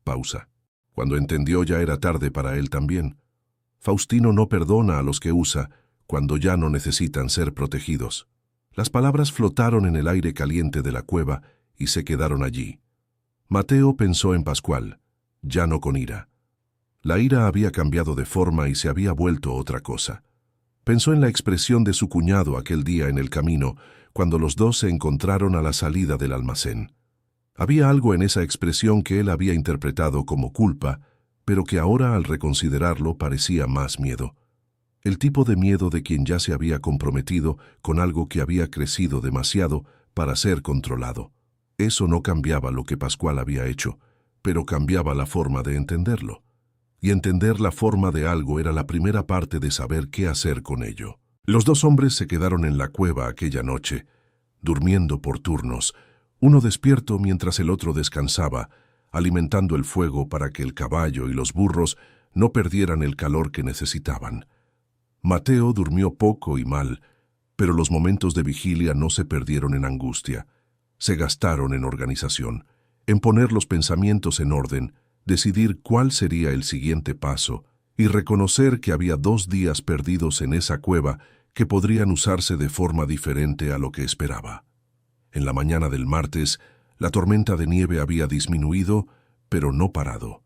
Pausa. Cuando entendió ya era tarde para él también. Faustino no perdona a los que usa cuando ya no necesitan ser protegidos. Las palabras flotaron en el aire caliente de la cueva y se quedaron allí. Mateo pensó en Pascual, ya no con ira. La ira había cambiado de forma y se había vuelto otra cosa. Pensó en la expresión de su cuñado aquel día en el camino, cuando los dos se encontraron a la salida del almacén. Había algo en esa expresión que él había interpretado como culpa, pero que ahora al reconsiderarlo parecía más miedo. El tipo de miedo de quien ya se había comprometido con algo que había crecido demasiado para ser controlado. Eso no cambiaba lo que Pascual había hecho, pero cambiaba la forma de entenderlo. Y entender la forma de algo era la primera parte de saber qué hacer con ello. Los 2 hombres se quedaron en la cueva aquella noche, durmiendo por turnos, uno despierto mientras el otro descansaba, alimentando el fuego para que el caballo y los burros no perdieran el calor que necesitaban. Mateo durmió poco y mal, Pero los momentos de vigilia no se perdieron en angustia, se gastaron en organización, en poner los pensamientos en orden, decidir cuál sería el siguiente paso y reconocer que había 2 días perdidos en esa cueva que podrían usarse de forma diferente a lo que esperaba. En la mañana del martes, la tormenta de nieve había disminuido, pero no parado.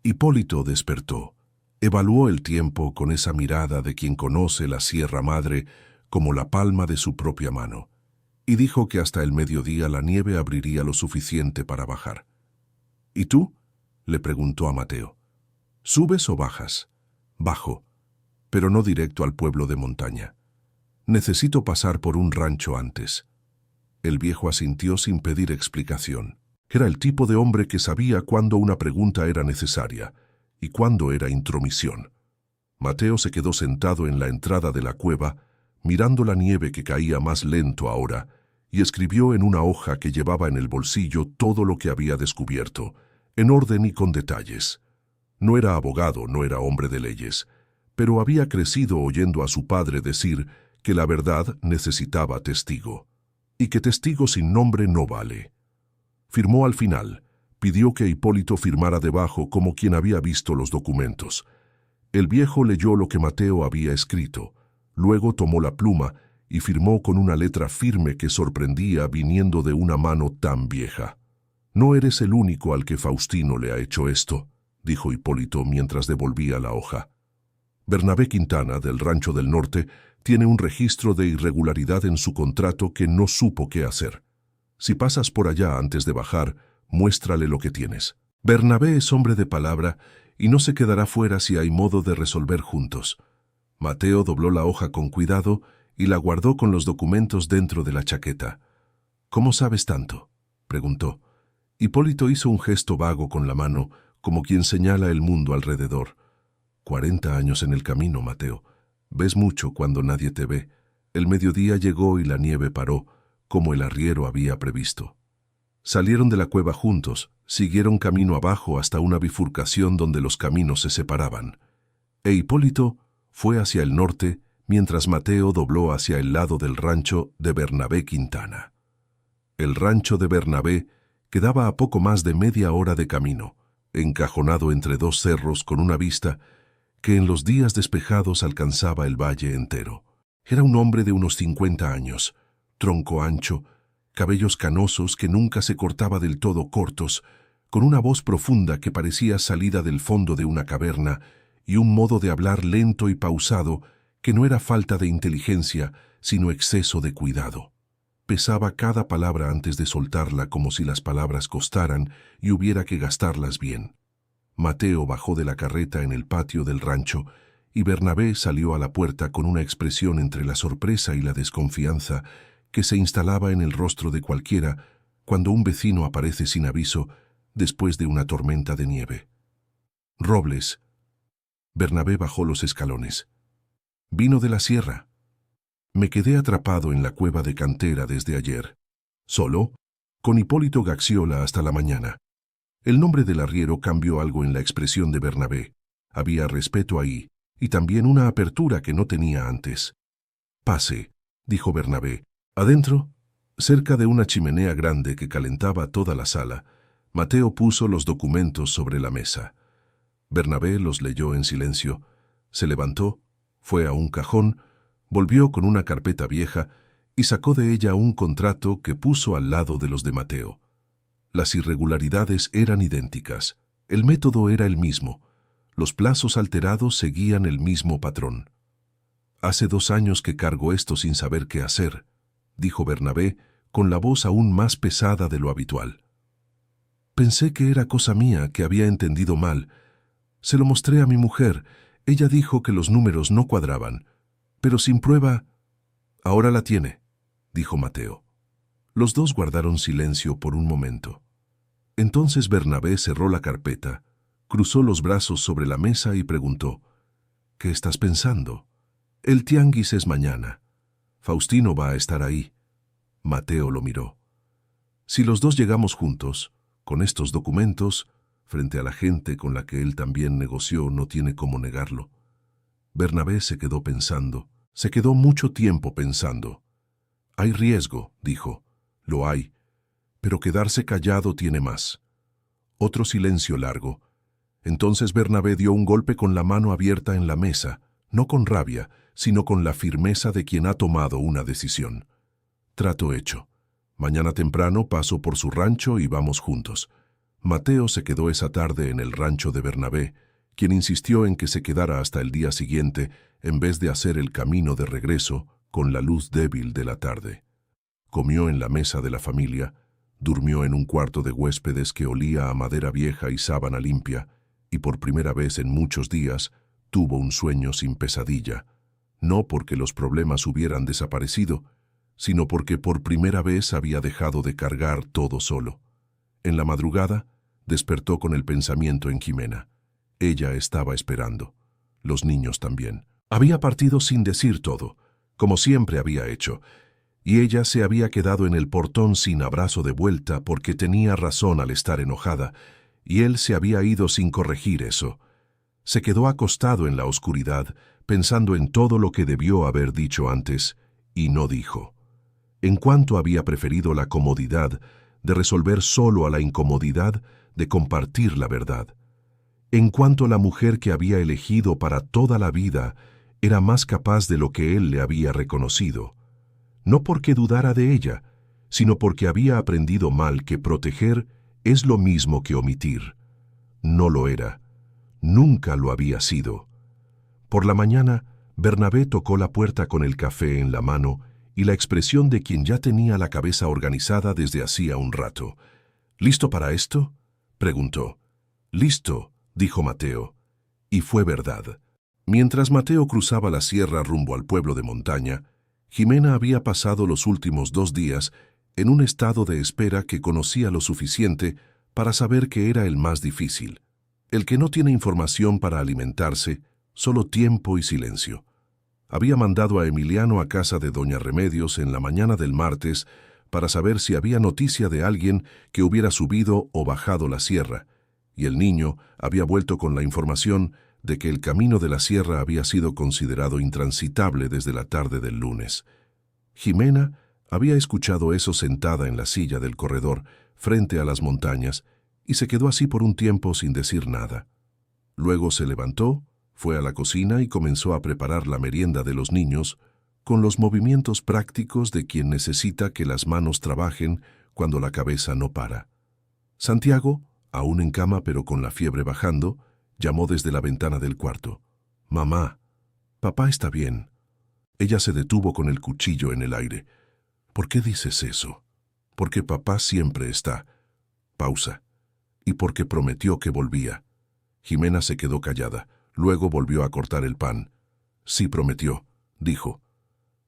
Hipólito despertó, evaluó el tiempo con esa mirada de quien conoce la Sierra Madre como la palma de su propia mano, y dijo que hasta el mediodía la nieve abriría lo suficiente para bajar. ¿Y tú?, le preguntó a Mateo. ¿Subes o bajas? Bajo, pero no directo al pueblo de montaña. Necesito pasar por un rancho antes. El viejo asintió sin pedir explicación. Era el tipo de hombre que sabía cuándo una pregunta era necesaria y cuándo era intromisión. Mateo se quedó sentado en la entrada de la cueva, mirando la nieve que caía más lento ahora, y escribió en una hoja que llevaba en el bolsillo todo lo que había descubierto, en orden y con detalles. No era abogado, no era hombre de leyes, pero había crecido oyendo a su padre decir que la verdad necesitaba testigo, y que testigo sin nombre no vale. Firmó al final, pidió que Hipólito firmara debajo como quien había visto los documentos. El viejo leyó lo que Mateo había escrito, luego tomó la pluma y firmó con una letra firme que sorprendía viniendo de una mano tan vieja. «No eres el único al que Faustino le ha hecho esto», dijo Hipólito mientras devolvía la hoja. Bernabé Quintana, del Rancho del Norte, tiene un registro de irregularidad en su contrato que no supo qué hacer. Si pasas por allá antes de bajar, muéstrale lo que tienes. Bernabé es hombre de palabra y no se quedará fuera si hay modo de resolver juntos. Mateo dobló la hoja con cuidado y la guardó con los documentos dentro de la chaqueta. «¿Cómo sabes tanto?», preguntó. Hipólito hizo un gesto vago con la mano, como quien señala el mundo alrededor. 40 años en el camino, Mateo. Ves mucho cuando nadie te ve. El mediodía llegó y la nieve paró, como el arriero había previsto. Salieron de la cueva juntos, siguieron camino abajo hasta una bifurcación donde los caminos se separaban. E Hipólito fue hacia el norte, mientras Mateo dobló hacia el lado del rancho de Bernabé Quintana. El rancho de Bernabé quedaba a poco más de media hora de camino, encajonado entre 2 cerros con una vista que en los días despejados alcanzaba el valle entero. Era un hombre de unos 50 años, tronco ancho, cabellos canosos que nunca se cortaba del todo cortos, con una voz profunda que parecía salida del fondo de una caverna y un modo de hablar lento y pausado que no era falta de inteligencia, sino exceso de cuidado. Pesaba cada palabra antes de soltarla como si las palabras costaran y hubiera que gastarlas bien. Mateo bajó de la carreta en el patio del rancho y Bernabé salió a la puerta con una expresión entre la sorpresa y la desconfianza que se instalaba en el rostro de cualquiera cuando un vecino aparece sin aviso después de una tormenta de nieve. «Robles». Bernabé bajó los escalones. «Vino de la sierra. Me quedé atrapado en la cueva de cantera desde ayer. Solo, con Hipólito Gaxiola hasta la mañana». El nombre del arriero cambió algo en la expresión de Bernabé. Había respeto ahí, y también una apertura que no tenía antes. «Pase», dijo Bernabé. Adentro, cerca de una chimenea grande que calentaba toda la sala, Mateo puso los documentos sobre la mesa. Bernabé los leyó en silencio, se levantó, fue a un cajón, volvió con una carpeta vieja y sacó de ella un contrato que puso al lado de los de Mateo. Las irregularidades eran idénticas, el método era el mismo, los plazos alterados seguían el mismo patrón. «Hace 2 años que cargo esto sin saber qué hacer», dijo Bernabé, con la voz aún más pesada de lo habitual. «Pensé que era cosa mía, que había entendido mal. Se lo mostré a mi mujer. Ella dijo que los números no cuadraban. Pero sin prueba...» «Ahora la tiene», dijo Mateo. Los dos guardaron silencio por un momento. Entonces Bernabé cerró la carpeta, cruzó los brazos sobre la mesa y preguntó: «¿Qué estás pensando? El tianguis es mañana. Faustino va a estar ahí». Mateo lo miró. «Si los dos llegamos juntos, con estos documentos, frente a la gente con la que él también negoció, no tiene cómo negarlo». Bernabé se quedó pensando. Se quedó mucho tiempo pensando. Hay riesgo, dijo. Lo hay, pero quedarse callado tiene más. Otro silencio largo. Entonces Bernabé dio un golpe con la mano abierta en la mesa, no con rabia, sino con la firmeza de quien ha tomado una decisión. Trato hecho. Mañana temprano paso por su rancho y vamos juntos. Mateo se quedó esa tarde en el rancho de Bernabé, quien insistió en que se quedara hasta el día siguiente en vez de hacer el camino de regreso con la luz débil de la tarde. Comió en la mesa de la familia, durmió en un cuarto de huéspedes que olía a madera vieja y sábana limpia, y por primera vez en muchos días tuvo un sueño sin pesadilla, no porque los problemas hubieran desaparecido, sino porque por primera vez había dejado de cargar todo solo. En la madrugada, despertó con el pensamiento en Jimena. Ella estaba esperando. Los niños también. Había partido sin decir todo, como siempre había hecho, y ella se había quedado en el portón sin abrazo de vuelta porque tenía razón al estar enojada, y él se había ido sin corregir eso. Se quedó acostado en la oscuridad, pensando en todo lo que debió haber dicho antes, y no dijo. En cuanto había preferido la comodidad de resolver solo a la incomodidad de compartir la verdad. En cuanto la mujer que había elegido para toda la vida era más capaz de lo que él le había reconocido. No porque dudara de ella, sino porque había aprendido mal que proteger es lo mismo que omitir. No lo era. Nunca lo había sido. Por la mañana, Bernabé tocó la puerta con el café en la mano y la expresión de quien ya tenía la cabeza organizada desde hacía un rato. ¿Listo para esto?, preguntó. «Listo», dijo Mateo. Y fue verdad. Mientras Mateo cruzaba la sierra rumbo al pueblo de montaña, Jimena había pasado los últimos 2 días en un estado de espera que conocía lo suficiente para saber que era el más difícil. El que no tiene información para alimentarse, solo tiempo y silencio. Había mandado a Emiliano a casa de doña Remedios en la mañana del martes para saber si había noticia de alguien que hubiera subido o bajado la sierra, y el niño había vuelto con la información de que el camino de la sierra había sido considerado intransitable desde la tarde del lunes. Jimena había escuchado eso sentada en la silla del corredor frente a las montañas y se quedó así por un tiempo sin decir nada. Luego se levantó, fue a la cocina y comenzó a preparar la merienda de los niños con los movimientos prácticos de quien necesita que las manos trabajen cuando la cabeza no para. Santiago, aún en cama pero con la fiebre bajando, llamó desde la ventana del cuarto. «Mamá, papá está bien». Ella se detuvo con el cuchillo en el aire. «¿Por qué dices eso?» «Porque papá siempre está». Pausa. «Y porque prometió que volvía». Jimena se quedó callada. Luego volvió a cortar el pan. «Sí prometió», dijo.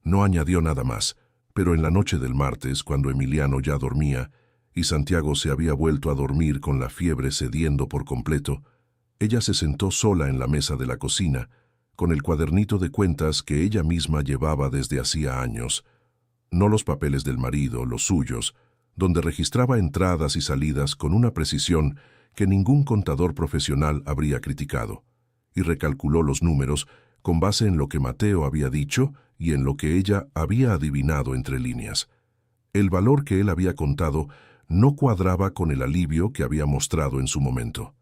No añadió nada más, pero en la noche del martes, cuando Emiliano ya dormía y Santiago se había vuelto a dormir con la fiebre cediendo por completo, ella se sentó sola en la mesa de la cocina, con el cuadernito de cuentas que ella misma llevaba desde hacía años. No los papeles del marido, los suyos, donde registraba entradas y salidas con una precisión que ningún contador profesional habría criticado, y recalculó los números con base en lo que Mateo había dicho y en lo que ella había adivinado entre líneas. El valor que él había contado no cuadraba con el alivio que había mostrado en su momento.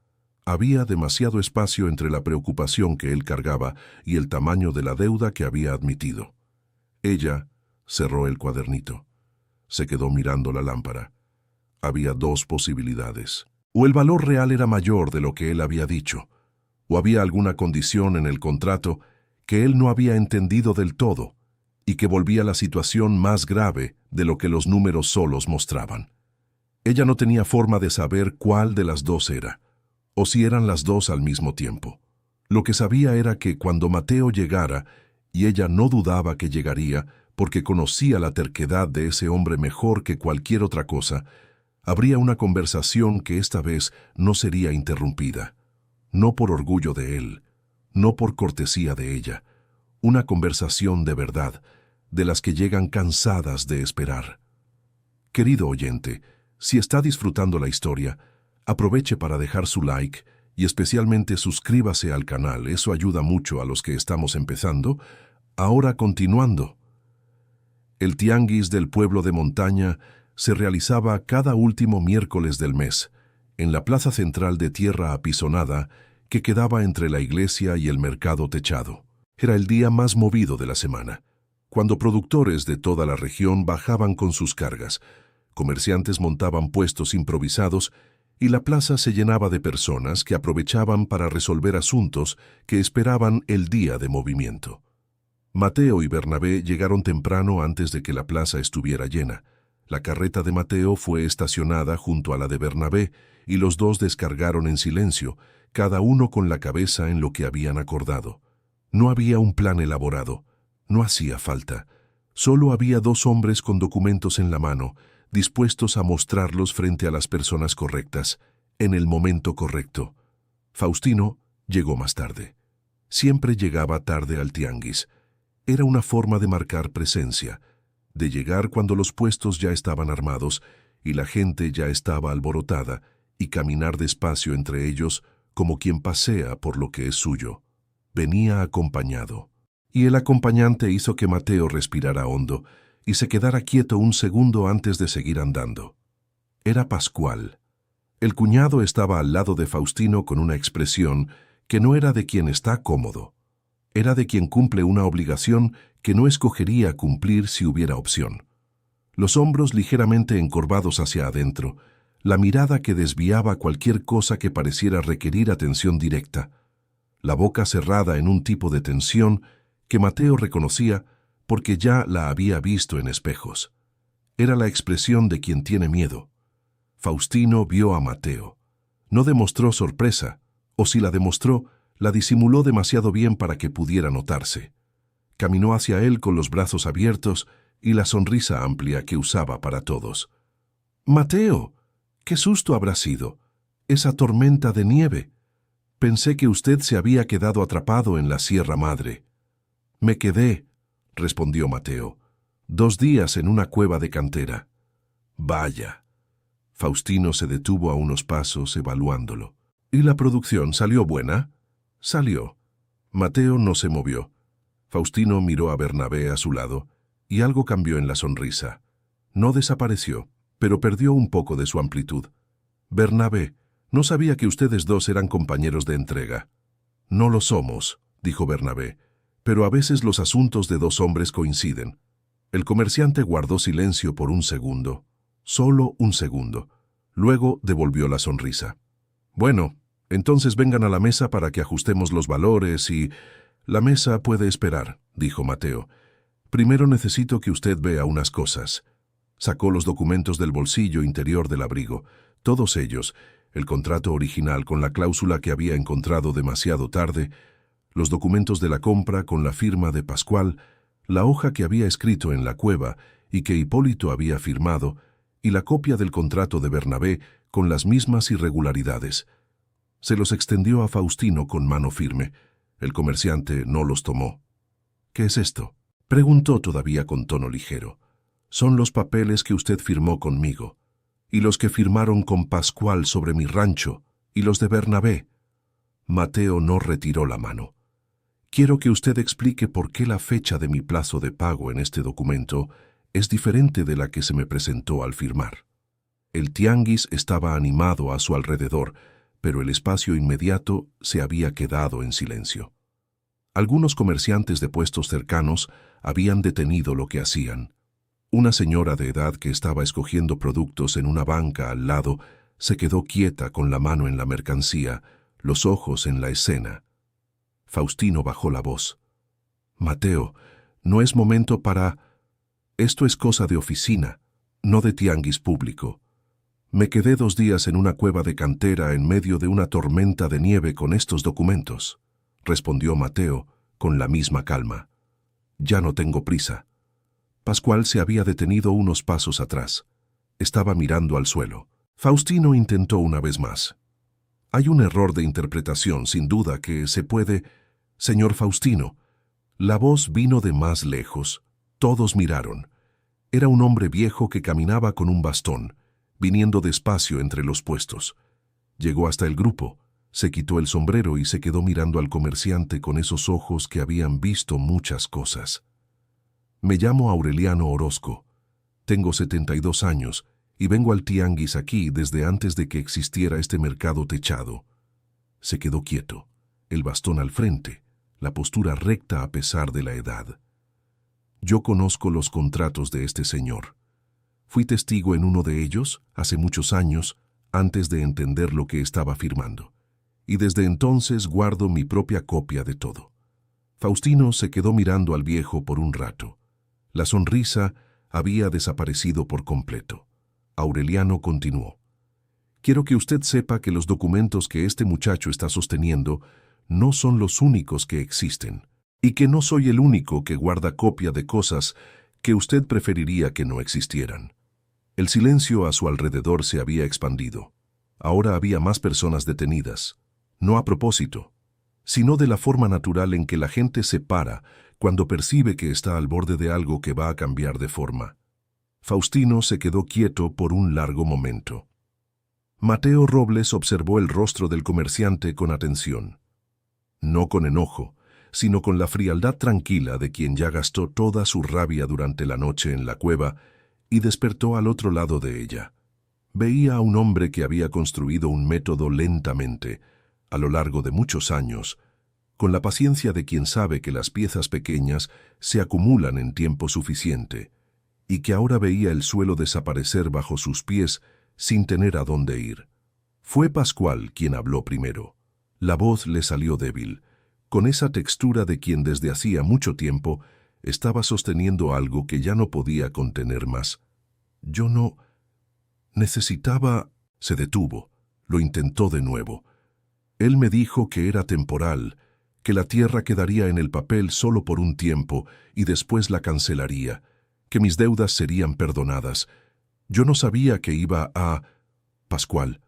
Había demasiado espacio entre la preocupación que él cargaba y el tamaño de la deuda que había admitido. Ella cerró el cuadernito. Se quedó mirando la lámpara. Había 2 posibilidades. O el valor real era mayor de lo que él había dicho, o había alguna condición en el contrato que él no había entendido del todo y que volvía la situación más grave de lo que los números solos mostraban. Ella no tenía forma de saber cuál de las 2 era, o si eran las 2 al mismo tiempo. Lo que sabía era que cuando Mateo llegara, y ella no dudaba que llegaría porque conocía la terquedad de ese hombre mejor que cualquier otra cosa, habría una conversación que esta vez no sería interrumpida. No por orgullo de él, no por cortesía de ella, una conversación de verdad, de las que llegan cansadas de esperar. Querido oyente, si está disfrutando la historia, aproveche para dejar su like y especialmente suscríbase al canal, eso ayuda mucho a los que estamos empezando Ahora continuando. El tianguis del pueblo de montaña se realizaba cada último miércoles del mes, en la plaza central de tierra apisonada que quedaba entre la iglesia y el mercado techado. Era el día más movido de la semana, cuando productores de toda la región bajaban con sus cargas, comerciantes montaban puestos improvisados y la plaza se llenaba de personas que aprovechaban para resolver asuntos que esperaban el día de movimiento. Mateo y Bernabé llegaron temprano antes de que la plaza estuviera llena. La carreta de Mateo fue estacionada junto a la de Bernabé y los dos descargaron en silencio, cada uno con la cabeza en lo que habían acordado. No había un plan elaborado, no hacía falta. Solo había dos hombres con documentos en la mano, dispuestos a mostrarlos frente a las personas correctas, en el momento correcto. Faustino llegó más tarde. Siempre llegaba tarde al tianguis. Era una forma de marcar presencia, de llegar cuando los puestos ya estaban armados y la gente ya estaba alborotada, y caminar despacio entre ellos como quien pasea por lo que es suyo. Venía acompañado. Y el acompañante hizo que Mateo respirara hondo y se quedara quieto un segundo antes de seguir andando. Era Pascual. El cuñado estaba al lado de Faustino con una expresión que no era de quien está cómodo. Era de quien cumple una obligación que no escogería cumplir si hubiera opción. Los hombros ligeramente encorvados hacia adentro, la mirada que desviaba cualquier cosa que pareciera requerir atención directa, la boca cerrada en un tipo de tensión que Mateo reconocía porque ya la había visto en espejos. Era la expresión de quien tiene miedo. Faustino vio a Mateo. No demostró sorpresa, o si la demostró, la disimuló demasiado bien para que pudiera notarse. Caminó hacia él con los brazos abiertos y la sonrisa amplia que usaba para todos. «Mateo, qué susto habrá sido. Esa tormenta de nieve. Pensé que usted se había quedado atrapado en la Sierra Madre». «Me quedé», respondió Mateo, 2 días en una cueva de cantera. «Vaya». Faustino se detuvo a unos pasos evaluándolo. «¿Y la producción salió buena?» «Salió». Mateo no se movió. Faustino miró a Bernabé a su lado, y algo cambió en la sonrisa. No desapareció, pero perdió un poco de su amplitud. «Bernabé, no sabía que ustedes dos eran compañeros de entrega». «No lo somos», dijo Bernabé, «pero a veces los asuntos de dos hombres coinciden». El comerciante guardó silencio por un segundo, solo un segundo. Luego devolvió la sonrisa. «Bueno, entonces vengan a la mesa para que ajustemos los valores y...» «La mesa puede esperar», dijo Mateo. «Primero necesito que usted vea unas cosas». Sacó los documentos del bolsillo interior del abrigo, todos ellos, el contrato original con la cláusula que había encontrado demasiado tarde, los documentos de la compra con la firma de Pascual, la hoja que había escrito en la cueva y que Hipólito había firmado, y la copia del contrato de Bernabé con las mismas irregularidades. Se los extendió a Faustino con mano firme. El comerciante no los tomó. «¿Qué es esto?», preguntó todavía con tono ligero. «Son los papeles que usted firmó conmigo, y los que firmaron con Pascual sobre mi rancho, y los de Bernabé». Mateo no retiró la mano. «Quiero que usted explique por qué la fecha de mi plazo de pago en este documento es diferente de la que se me presentó al firmar». El tianguis estaba animado a su alrededor, pero el espacio inmediato se había quedado en silencio. Algunos comerciantes de puestos cercanos habían detenido lo que hacían. Una señora de edad que estaba escogiendo productos en una banca al lado se quedó quieta con la mano en la mercancía, los ojos en la escena. Faustino bajó la voz. «Mateo, no es momento para... Esto es cosa de oficina, no de tianguis público. Me quedé 2 días en una cueva de cantera en medio de una tormenta de nieve con estos documentos», respondió Mateo con la misma calma. «Ya no tengo prisa». Pascual se había detenido unos pasos atrás. Estaba mirando al suelo. Faustino intentó una vez más. «Hay un error de interpretación, sin duda, que se puede...» «Señor Faustino». La voz vino de más lejos. Todos miraron. Era un hombre viejo que caminaba con un bastón, viniendo despacio entre los puestos. Llegó hasta el grupo, Se quitó el sombrero y se quedó mirando al comerciante con esos ojos que habían visto muchas cosas. Me llamo Aureliano Orozco. Tengo 72 años y vengo al tianguis aquí desde antes de que existiera este mercado techado. Se quedó quieto, el bastón al frente, la postura recta a pesar de la edad. Yo conozco los contratos de este señor. Fui testigo en uno de ellos hace muchos años, antes de entender lo que estaba firmando. Y desde entonces guardo mi propia copia de todo. Faustino se quedó mirando al viejo por un rato. La sonrisa había desaparecido por completo. Aureliano continuó. Quiero que usted sepa que los documentos que este muchacho está sosteniendo no son los únicos que existen, y que no soy el único que guarda copia de cosas que usted preferiría que no existieran. El silencio a su alrededor se había expandido. Ahora había más personas detenidas, no a propósito, sino de la forma natural en que la gente se para cuando percibe que está al borde de algo que va a cambiar de forma. Faustino se quedó quieto por un largo momento. Mateo Robles observó el rostro del comerciante con atención. No con enojo, sino con la frialdad tranquila de quien ya gastó toda su rabia durante la noche en la cueva y despertó al otro lado de ella. Veía a un hombre que había construido un método lentamente, a lo largo de muchos años, con la paciencia de quien sabe que las piezas pequeñas se acumulan en tiempo suficiente, y que ahora veía el suelo desaparecer bajo sus pies sin tener a dónde ir. Fue Pascual quien habló primero. La voz le salió débil, con esa textura de quien desde hacía mucho tiempo estaba sosteniendo algo que ya no podía contener más. Yo no... necesitaba... Se detuvo, lo intentó de nuevo. Él me dijo que era temporal, que la tierra quedaría en el papel solo por un tiempo y después la cancelaría, que mis deudas serían perdonadas. Yo no sabía que iba a... Pascual.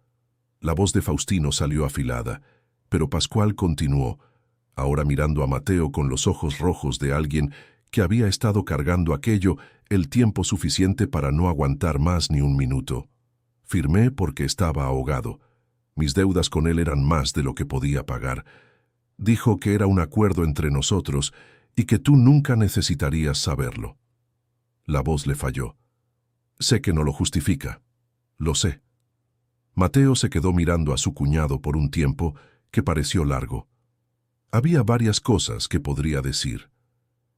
La voz de Faustino salió afilada, pero Pascual continuó, ahora mirando a Mateo con los ojos rojos de alguien que había estado cargando aquello el tiempo suficiente para no aguantar más ni un minuto. Firmé porque estaba ahogado. Mis deudas con él eran más de lo que podía pagar. Dijo que era un acuerdo entre nosotros y que tú nunca necesitarías saberlo. La voz le falló. Sé que no lo justifica. Lo sé. Mateo se quedó mirando a su cuñado por un tiempo que pareció largo. Había varias cosas que podría decir.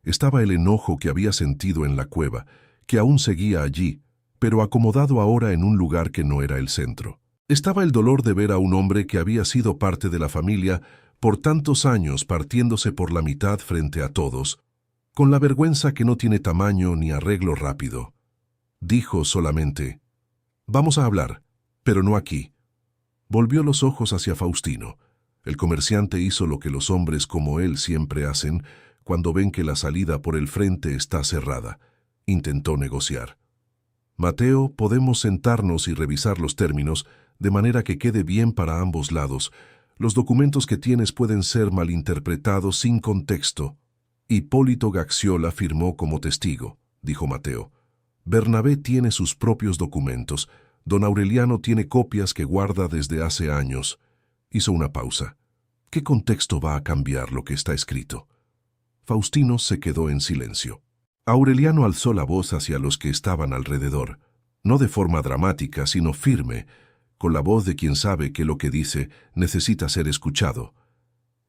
Estaba el enojo que había sentido en la cueva, que aún seguía allí, pero acomodado ahora en un lugar que no era el centro. Estaba el dolor de ver a un hombre que había sido parte de la familia por tantos años partiéndose por la mitad frente a todos, con la vergüenza que no tiene tamaño ni arreglo rápido. Dijo solamente, «Vamos a hablar, pero no aquí». Volvió los ojos hacia Faustino. El comerciante hizo lo que los hombres como él siempre hacen cuando ven que la salida por el frente está cerrada. Intentó negociar. «Mateo, podemos sentarnos y revisar los términos de manera que quede bien para ambos lados. Los documentos que tienes pueden ser malinterpretados sin contexto». Hipólito Gaxiola firmó como testigo, dijo Mateo. Bernabé tiene sus propios documentos. Don Aureliano tiene copias que guarda desde hace años. Hizo una pausa. ¿Qué contexto va a cambiar lo que está escrito? Faustino se quedó en silencio. Aureliano alzó la voz hacia los que estaban alrededor, no de forma dramática, sino firme, con la voz de quien sabe que lo que dice necesita ser escuchado.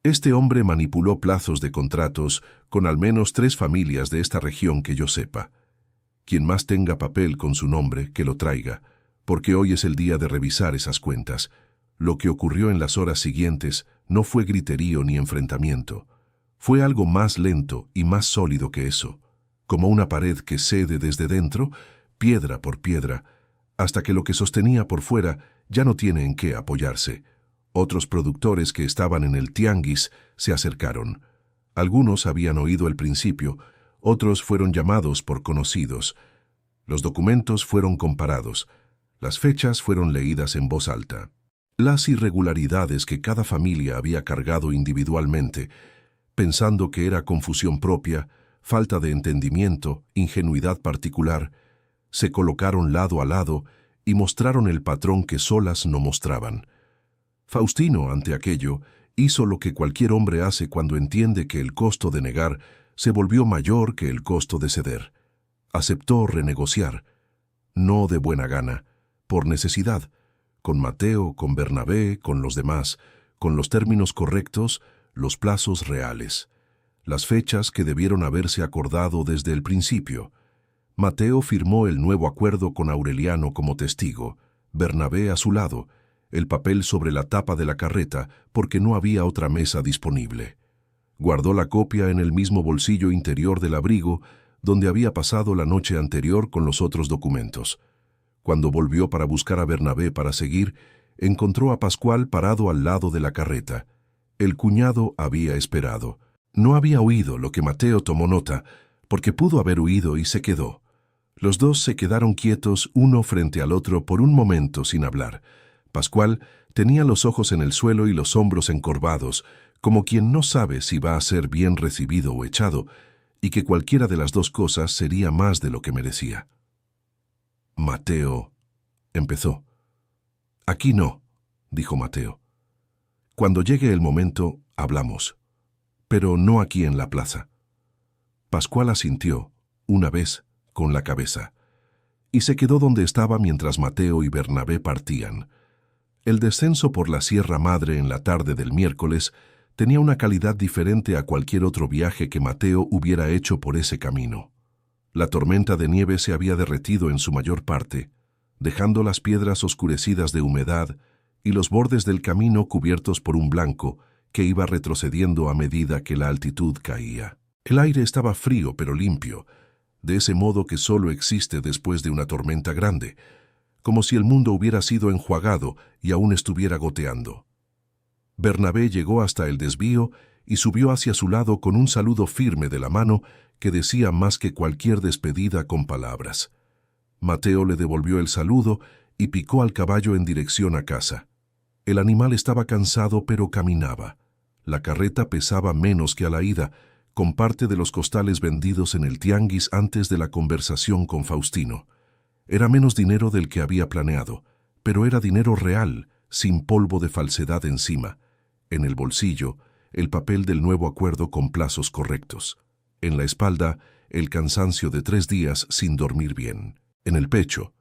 Este hombre manipuló plazos de contratos con al menos 3 familias de esta región que yo sepa. Quien más tenga papel con su nombre, que lo traiga, porque hoy es el día de revisar esas cuentas. Lo que ocurrió en las horas siguientes no fue griterío ni enfrentamiento. Fue algo más lento y más sólido que eso, como una pared que cede desde dentro, piedra por piedra, hasta que lo que sostenía por fuera ya no tiene en qué apoyarse. Otros productores que estaban en el tianguis se acercaron. Algunos habían oído el principio, otros fueron llamados por conocidos. Los documentos fueron comparados. Las fechas fueron leídas en voz alta. Las irregularidades que cada familia había cargado individualmente, pensando que era confusión propia, falta de entendimiento, ingenuidad particular, se colocaron lado a lado y mostraron el patrón que solas no mostraban. Faustino, ante aquello, hizo lo que cualquier hombre hace cuando entiende que el costo de negar se volvió mayor que el costo de ceder. Aceptó renegociar, no de buena gana, por necesidad, con Mateo, con Bernabé, con los demás, con los términos correctos, los plazos reales, las fechas que debieron haberse acordado desde el principio. Mateo firmó el nuevo acuerdo con Aureliano como testigo, Bernabé a su lado, el papel sobre la tapa de la carreta porque no había otra mesa disponible. Guardó la copia en el mismo bolsillo interior del abrigo donde había pasado la noche anterior con los otros documentos. Cuando volvió para buscar a Bernabé para seguir, encontró a Pascual parado al lado de la carreta. El cuñado había esperado. No había oído lo que Mateo tomó nota, porque pudo haber huido y se quedó. Los dos se quedaron quietos uno frente al otro por un momento sin hablar. Pascual tenía los ojos en el suelo y los hombros encorvados, como quien no sabe si va a ser bien recibido o echado, y que cualquiera de las dos cosas sería más de lo que merecía. Mateo empezó. Aquí no, dijo Mateo. Cuando llegue el momento, hablamos, pero no aquí en la plaza. Pascual asintió, una vez, con la cabeza, y se quedó donde estaba mientras Mateo y Bernabé partían. El descenso por la Sierra Madre en la tarde del miércoles tenía una calidad diferente a cualquier otro viaje que Mateo hubiera hecho por ese camino. La tormenta de nieve se había derretido en su mayor parte, dejando las piedras oscurecidas de humedad y los bordes del camino cubiertos por un blanco que iba retrocediendo a medida que la altitud caía. El aire estaba frío pero limpio, de ese modo que solo existe después de una tormenta grande, como si el mundo hubiera sido enjuagado y aún estuviera goteando. Bernabé llegó hasta el desvío y subió hacia su lado con un saludo firme de la mano que decía más que cualquier despedida con palabras. Mateo le devolvió el saludo y picó al caballo en dirección a casa. El animal estaba cansado pero caminaba. La carreta pesaba menos que a la ida, con parte de los costales vendidos en el tianguis antes de la conversación con Faustino. Era menos dinero del que había planeado, pero era dinero real, sin polvo de falsedad encima. En el bolsillo, el papel del nuevo acuerdo con plazos correctos. En la espalda, el cansancio de 3 días sin dormir bien. En el pecho,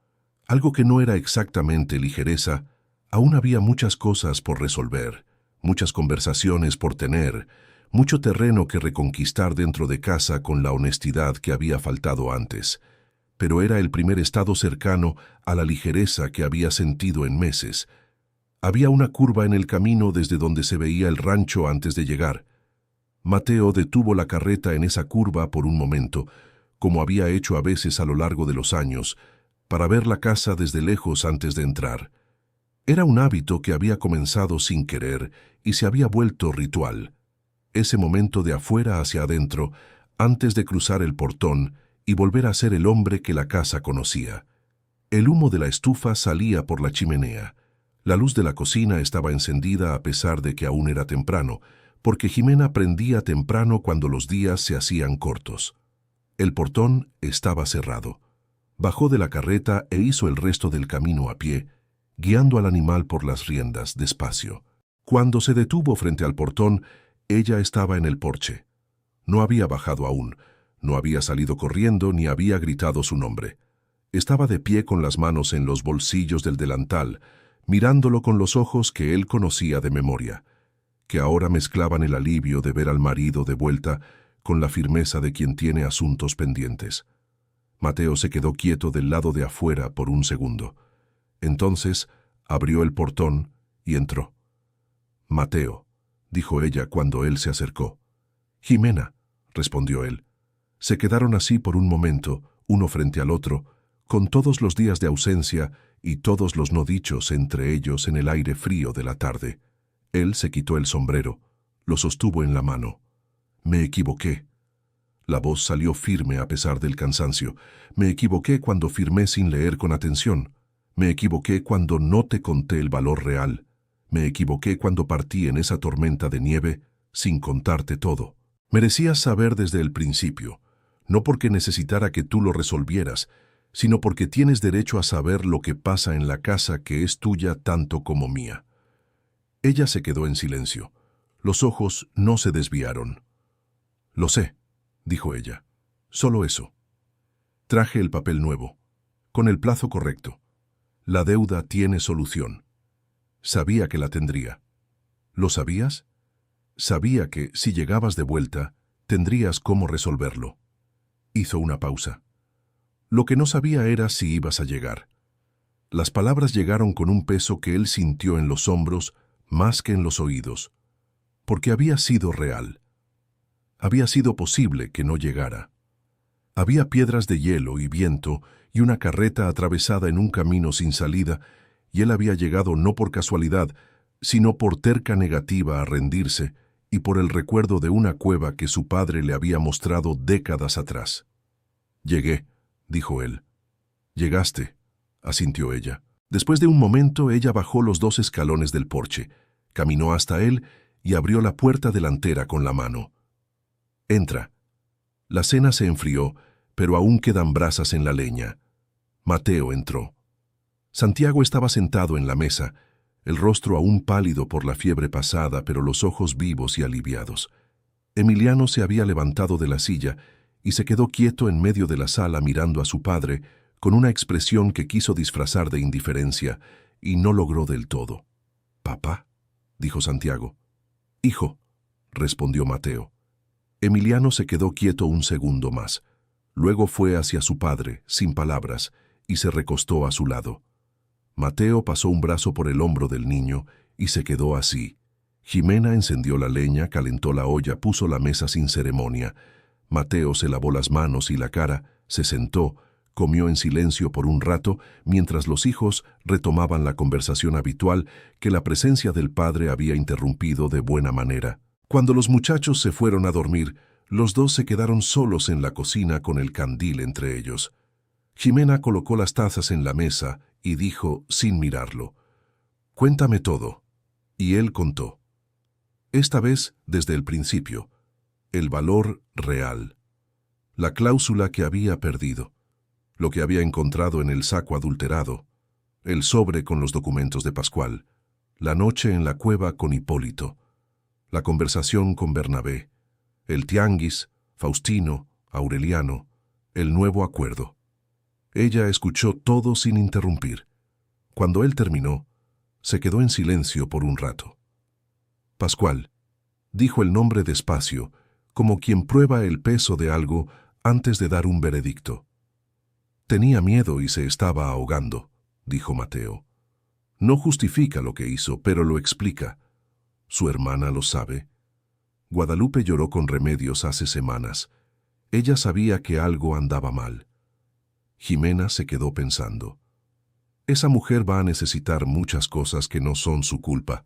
algo que no era exactamente ligereza, aún había muchas cosas por resolver, muchas conversaciones por tener, mucho terreno que reconquistar dentro de casa con la honestidad que había faltado antes. Pero era el primer estado cercano a la ligereza que había sentido en meses. Había una curva en el camino desde donde se veía el rancho antes de llegar. Mateo detuvo la carreta en esa curva por un momento, como había hecho a veces a lo largo de los años, para ver la casa desde lejos antes de entrar. Era un hábito que había comenzado sin querer y se había vuelto ritual. Ese momento de afuera hacia adentro, antes de cruzar el portón y volver a ser el hombre que la casa conocía. El humo de la estufa salía por la chimenea. La luz de la cocina estaba encendida a pesar de que aún era temprano, porque Jimena prendía temprano cuando los días se hacían cortos. El portón estaba cerrado. Bajó de la carreta e hizo el resto del camino a pie, guiando al animal por las riendas despacio. Cuando se detuvo frente al portón, ella estaba en el porche. No había bajado aún, no había salido corriendo ni había gritado su nombre. Estaba de pie con las manos en los bolsillos del delantal, mirándolo con los ojos que él conocía de memoria, que ahora mezclaban el alivio de ver al marido de vuelta con la firmeza de quien tiene asuntos pendientes. Mateo se quedó quieto del lado de afuera por un segundo. Entonces abrió el portón y entró. «Mateo», dijo ella cuando él se acercó. «Jimena», respondió él. Se quedaron así por un momento, uno frente al otro, con todos los días de ausencia y todos los no dichos entre ellos en el aire frío de la tarde. Él se quitó el sombrero, lo sostuvo en la mano. «Me equivoqué». La voz salió firme a pesar del cansancio. «Me equivoqué cuando firmé sin leer con atención. Me equivoqué cuando no te conté el valor real. Me equivoqué cuando partí en esa tormenta de nieve sin contarte todo. Merecías saber desde el principio, no porque necesitara que tú lo resolvieras, sino porque tienes derecho a saber lo que pasa en la casa que es tuya tanto como mía». Ella se quedó en silencio. Los ojos no se desviaron. «Lo sé», dijo ella. «Solo eso. Traje el papel nuevo, con el plazo correcto. La deuda tiene solución. Sabía que la tendría». «¿Lo sabías?» «Sabía que, si llegabas de vuelta, tendrías cómo resolverlo». Hizo una pausa. Lo que no sabía era si ibas a llegar. Las palabras llegaron con un peso que él sintió en los hombros más que en los oídos, porque había sido real. Había sido posible que no llegara. Había piedras de hielo y viento y una carreta atravesada en un camino sin salida, y él había llegado no por casualidad, sino por terca negativa a rendirse y por el recuerdo de una cueva que su padre le había mostrado décadas atrás. «Llegué», dijo él. «Llegaste», asintió ella. Después de un momento, ella bajó los 2 escalones del porche, caminó hasta él y abrió la puerta delantera con la mano. «Entra». La cena se enfrió, pero aún quedan brasas en la leña. Mateo entró. Santiago estaba sentado en la mesa, el rostro aún pálido por la fiebre pasada, pero los ojos vivos y aliviados. Emiliano se había levantado de la silla y se quedó quieto en medio de la sala mirando a su padre con una expresión que quiso disfrazar de indiferencia y no logró del todo. «¿Papá?», dijo Santiago. «Hijo», respondió Mateo. Emiliano se quedó quieto un segundo más. Luego fue hacia su padre, sin palabras, y se recostó a su lado. Mateo pasó un brazo por el hombro del niño y se quedó así. Jimena encendió la leña, calentó la olla, puso la mesa sin ceremonia. Mateo se lavó las manos y la cara, se sentó, comió en silencio por un rato, mientras los hijos retomaban la conversación habitual que la presencia del padre había interrumpido de buena manera. Cuando los muchachos se fueron a dormir, los 2 se quedaron solos en la cocina con el candil entre ellos. Jimena colocó las tazas en la mesa y dijo, sin mirarlo, «Cuéntame todo». Y él contó. Esta vez desde el principio, el valor real, la cláusula que había perdido, lo que había encontrado en el saco adulterado, el sobre con los documentos de Pascual, la noche en la cueva con Hipólito, la conversación con Bernabé, el tianguis, Faustino, Aureliano, el nuevo acuerdo. Ella escuchó todo sin interrumpir. Cuando él terminó, se quedó en silencio por un rato. «Pascual», dijo el nombre despacio, como quien prueba el peso de algo antes de dar un veredicto. «Tenía miedo y se estaba ahogando», dijo Mateo. «No justifica lo que hizo, pero lo explica. ¿Su hermana lo sabe?» Guadalupe lloró con Remedios hace semanas. Ella sabía que algo andaba mal. Jimena se quedó pensando. «Esa mujer va a necesitar muchas cosas que no son su culpa».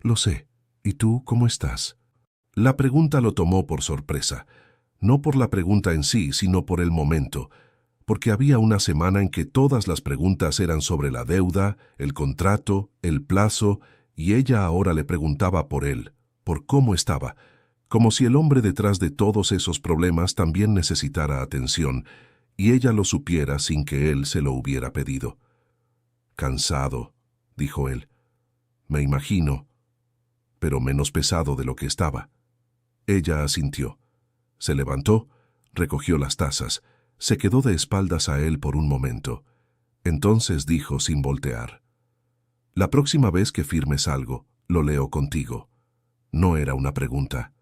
«Lo sé. ¿Y tú cómo estás?» La pregunta lo tomó por sorpresa. No por la pregunta en sí, sino por el momento. Porque había una semana en que todas las preguntas eran sobre la deuda, el contrato, el plazo, y ella ahora le preguntaba por él, por cómo estaba, como si el hombre detrás de todos esos problemas también necesitara atención, y ella lo supiera sin que él se lo hubiera pedido. «Cansado», dijo él. «Me imagino, pero menos pesado de lo que estaba». Ella asintió. Se levantó, recogió las tazas, se quedó de espaldas a él por un momento. Entonces dijo sin voltear, «La próxima vez que firmes algo, lo leo contigo». No era una pregunta.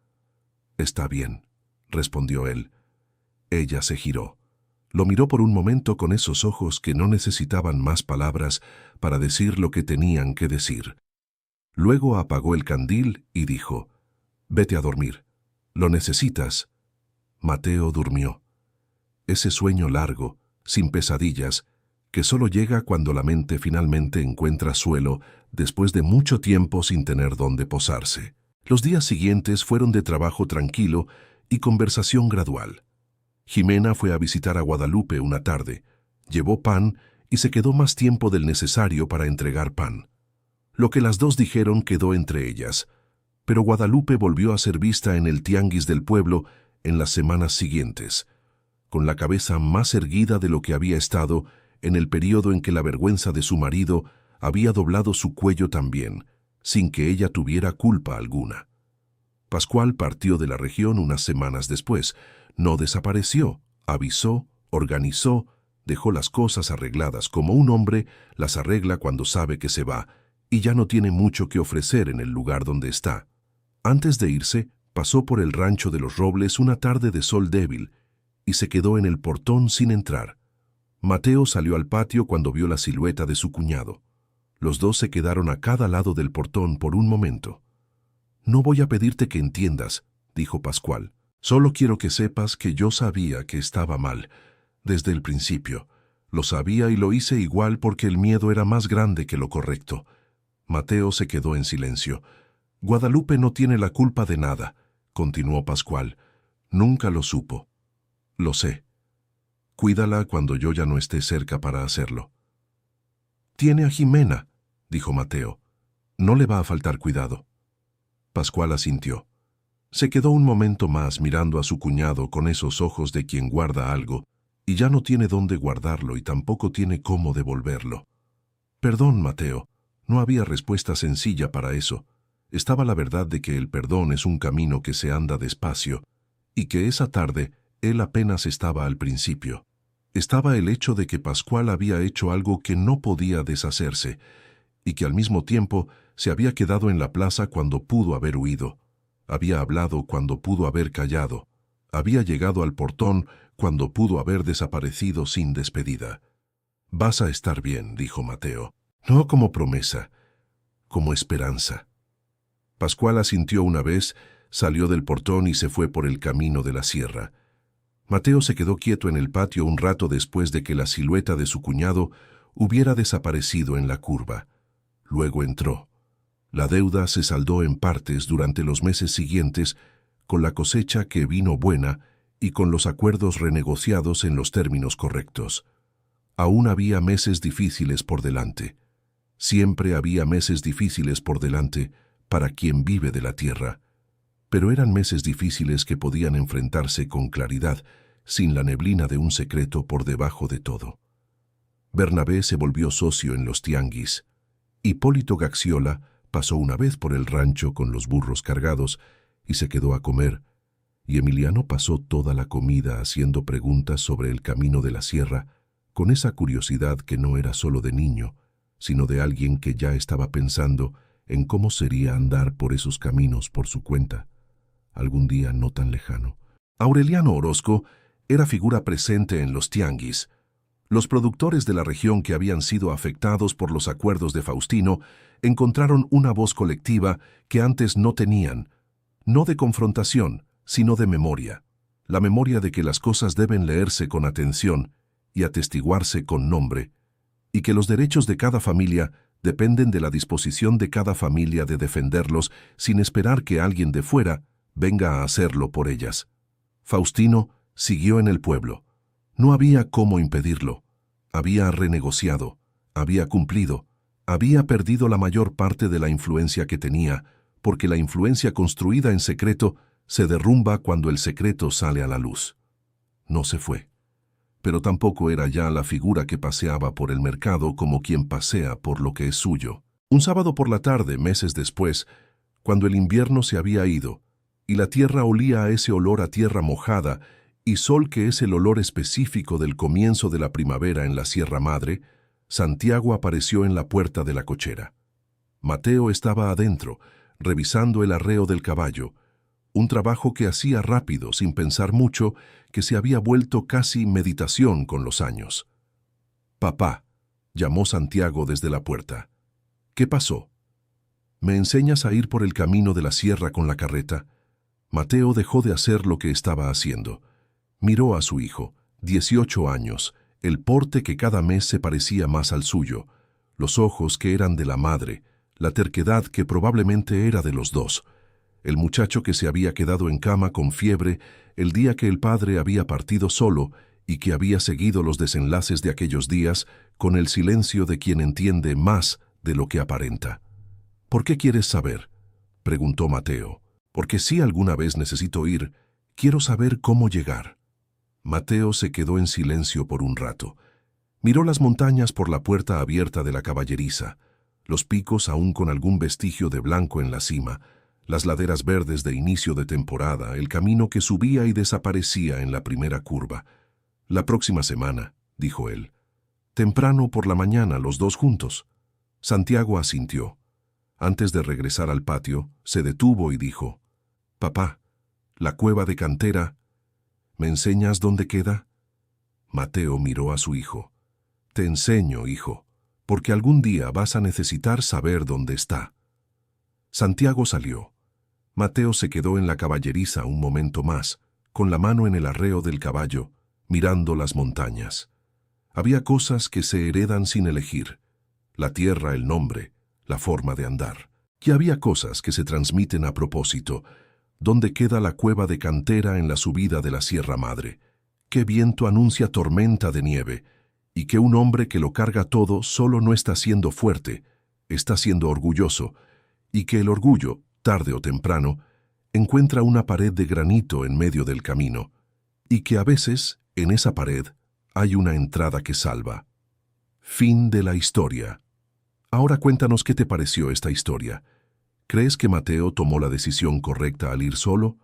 «Está bien», respondió él. Ella se giró. Lo miró por un momento con esos ojos que no necesitaban más palabras para decir lo que tenían que decir. Luego apagó el candil y dijo, «Vete a dormir. ¿Lo necesitas?» Mateo durmió. Ese sueño largo, sin pesadillas, que solo llega cuando la mente finalmente encuentra suelo después de mucho tiempo sin tener dónde posarse. Los días siguientes fueron de trabajo tranquilo y conversación gradual. Jimena fue a visitar a Guadalupe una tarde, llevó pan y se quedó más tiempo del necesario para entregar pan. Lo que las 2 dijeron quedó entre ellas, pero Guadalupe volvió a ser vista en el tianguis del pueblo en las semanas siguientes, con la cabeza más erguida de lo que había estado en el periodo en que la vergüenza de su marido había doblado su cuello también, sin que ella tuviera culpa alguna. Pascual partió de la región unas semanas después. No desapareció, avisó, organizó, dejó las cosas arregladas como un hombre las arregla cuando sabe que se va, y ya no tiene mucho que ofrecer en el lugar donde está. Antes de irse, pasó por el rancho de los Robles una tarde de sol débil, y se quedó en el portón sin entrar. Mateo salió al patio cuando vio la silueta de su cuñado. Los dos se quedaron a cada lado del portón por un momento. «No voy a pedirte que entiendas», dijo Pascual. «Solo quiero que sepas que yo sabía que estaba mal, desde el principio. Lo sabía y lo hice igual porque el miedo era más grande que lo correcto». Mateo se quedó en silencio. «Guadalupe no tiene la culpa de nada», continuó Pascual. «Nunca lo supo». «Lo sé. Cuídala cuando yo ya no esté cerca para hacerlo». «Tiene a Jimena», dijo Mateo. «No le va a faltar cuidado». Pascual asintió. Se quedó un momento más mirando a su cuñado con esos ojos de quien guarda algo, y ya no tiene dónde guardarlo y tampoco tiene cómo devolverlo. «Perdón, Mateo». No había respuesta sencilla para eso. Estaba la verdad de que el perdón es un camino que se anda despacio, y que esa tarde él apenas estaba al principio. Estaba el hecho de que Pascual había hecho algo que no podía deshacerse, y que al mismo tiempo se había quedado en la plaza cuando pudo haber huido. Había hablado cuando pudo haber callado. Había llegado al portón cuando pudo haber desaparecido sin despedida. «Vas a estar bien», dijo Mateo. No como promesa, como esperanza. Pascual asintió una vez, salió del portón y se fue por el camino de la sierra. Mateo se quedó quieto en el patio un rato después de que la silueta de su cuñado hubiera desaparecido en la curva. Luego entró. La deuda se saldó en partes durante los meses siguientes, con la cosecha que vino buena y con los acuerdos renegociados en los términos correctos. Aún había meses difíciles por delante. Siempre había meses difíciles por delante para quien vive de la tierra, pero eran meses difíciles que podían enfrentarse con claridad, sin la neblina de un secreto por debajo de todo. Bernabé se volvió socio en los tianguis. Hipólito Gaxiola pasó una vez por el rancho con los burros cargados y se quedó a comer, y Emiliano pasó toda la comida haciendo preguntas sobre el camino de la sierra, con esa curiosidad que no era solo de niño, sino de alguien que ya estaba pensando en cómo sería andar por esos caminos por su cuenta, algún día no tan lejano. Aureliano Orozco era figura presente en los tianguis. Los productores de la región que habían sido afectados por los acuerdos de Faustino encontraron una voz colectiva que antes no tenían, no de confrontación, sino de memoria. La memoria de que las cosas deben leerse con atención y atestiguarse con nombre, y que los derechos de cada familia dependen de la disposición de cada familia de defenderlos sin esperar que alguien de fuera venga a hacerlo por ellas. Faustino siguió en el pueblo. No había cómo impedirlo. Había renegociado, había cumplido, había perdido la mayor parte de la influencia que tenía, porque la influencia construida en secreto se derrumba cuando el secreto sale a la luz. No se fue. Pero tampoco era ya la figura que paseaba por el mercado como quien pasea por lo que es suyo. Un sábado por la tarde, meses después, cuando el invierno se había ido, y la tierra olía a ese olor a tierra mojada, y sol que es el olor específico del comienzo de la primavera en la Sierra Madre, Santiago apareció en la puerta de la cochera. Mateo estaba adentro, revisando el arreo del caballo, un trabajo que hacía rápido, sin pensar mucho, que se había vuelto casi meditación con los años. «Papá», llamó Santiago desde la puerta. «¿Qué pasó?» «¿Me enseñas a ir por el camino de la sierra con la carreta?» Mateo dejó de hacer lo que estaba haciendo. Miró a su hijo, 18 años, el porte que cada mes se parecía más al suyo, los ojos que eran de la madre, la terquedad que probablemente era de los dos, el muchacho que se había quedado en cama con fiebre el día que el padre había partido solo y que había seguido los desenlaces de aquellos días con el silencio de quien entiende más de lo que aparenta. «¿Por qué quieres saber?», preguntó Mateo. «Porque si alguna vez necesito ir, quiero saber cómo llegar». Mateo se quedó en silencio por un rato. Miró las montañas por la puerta abierta de la caballeriza. los picos aún con algún vestigio de blanco en la cima, las laderas verdes de inicio de temporada, el camino que subía y desaparecía en la primera curva. «La próxima semana», dijo él. «Temprano por la mañana, los dos juntos». Santiago asintió. Antes de regresar al patio, se detuvo y dijo: «Papá, la cueva de Cantera, ¿me enseñas dónde queda?» Mateo miró a su hijo. «Te enseño, hijo, porque algún día vas a necesitar saber dónde está». Santiago salió. Mateo se quedó en la caballeriza un momento más, con la mano en el arreo del caballo, mirando las montañas. Había cosas que se heredan sin elegir: la tierra, el nombre, la forma de andar. Y había cosas que se transmiten a propósito. ¿Dónde queda la cueva de Cantera en la subida de la Sierra Madre? ¿Qué viento anuncia tormenta de nieve? Y que un hombre que lo carga todo solo no está siendo fuerte, está siendo orgulloso, y que el orgullo, tarde o temprano, encuentra una pared de granito en medio del camino, y que a veces, en esa pared, hay una entrada que salva. Fin de la historia. Ahora cuéntanos qué te pareció esta historia. ¿Crees que Mateo tomó la decisión correcta al ir solo?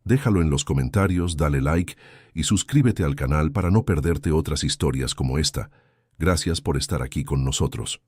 Déjalo en los comentarios, dale like y suscríbete al canal para no perderte otras historias como esta. Gracias por estar aquí con nosotros.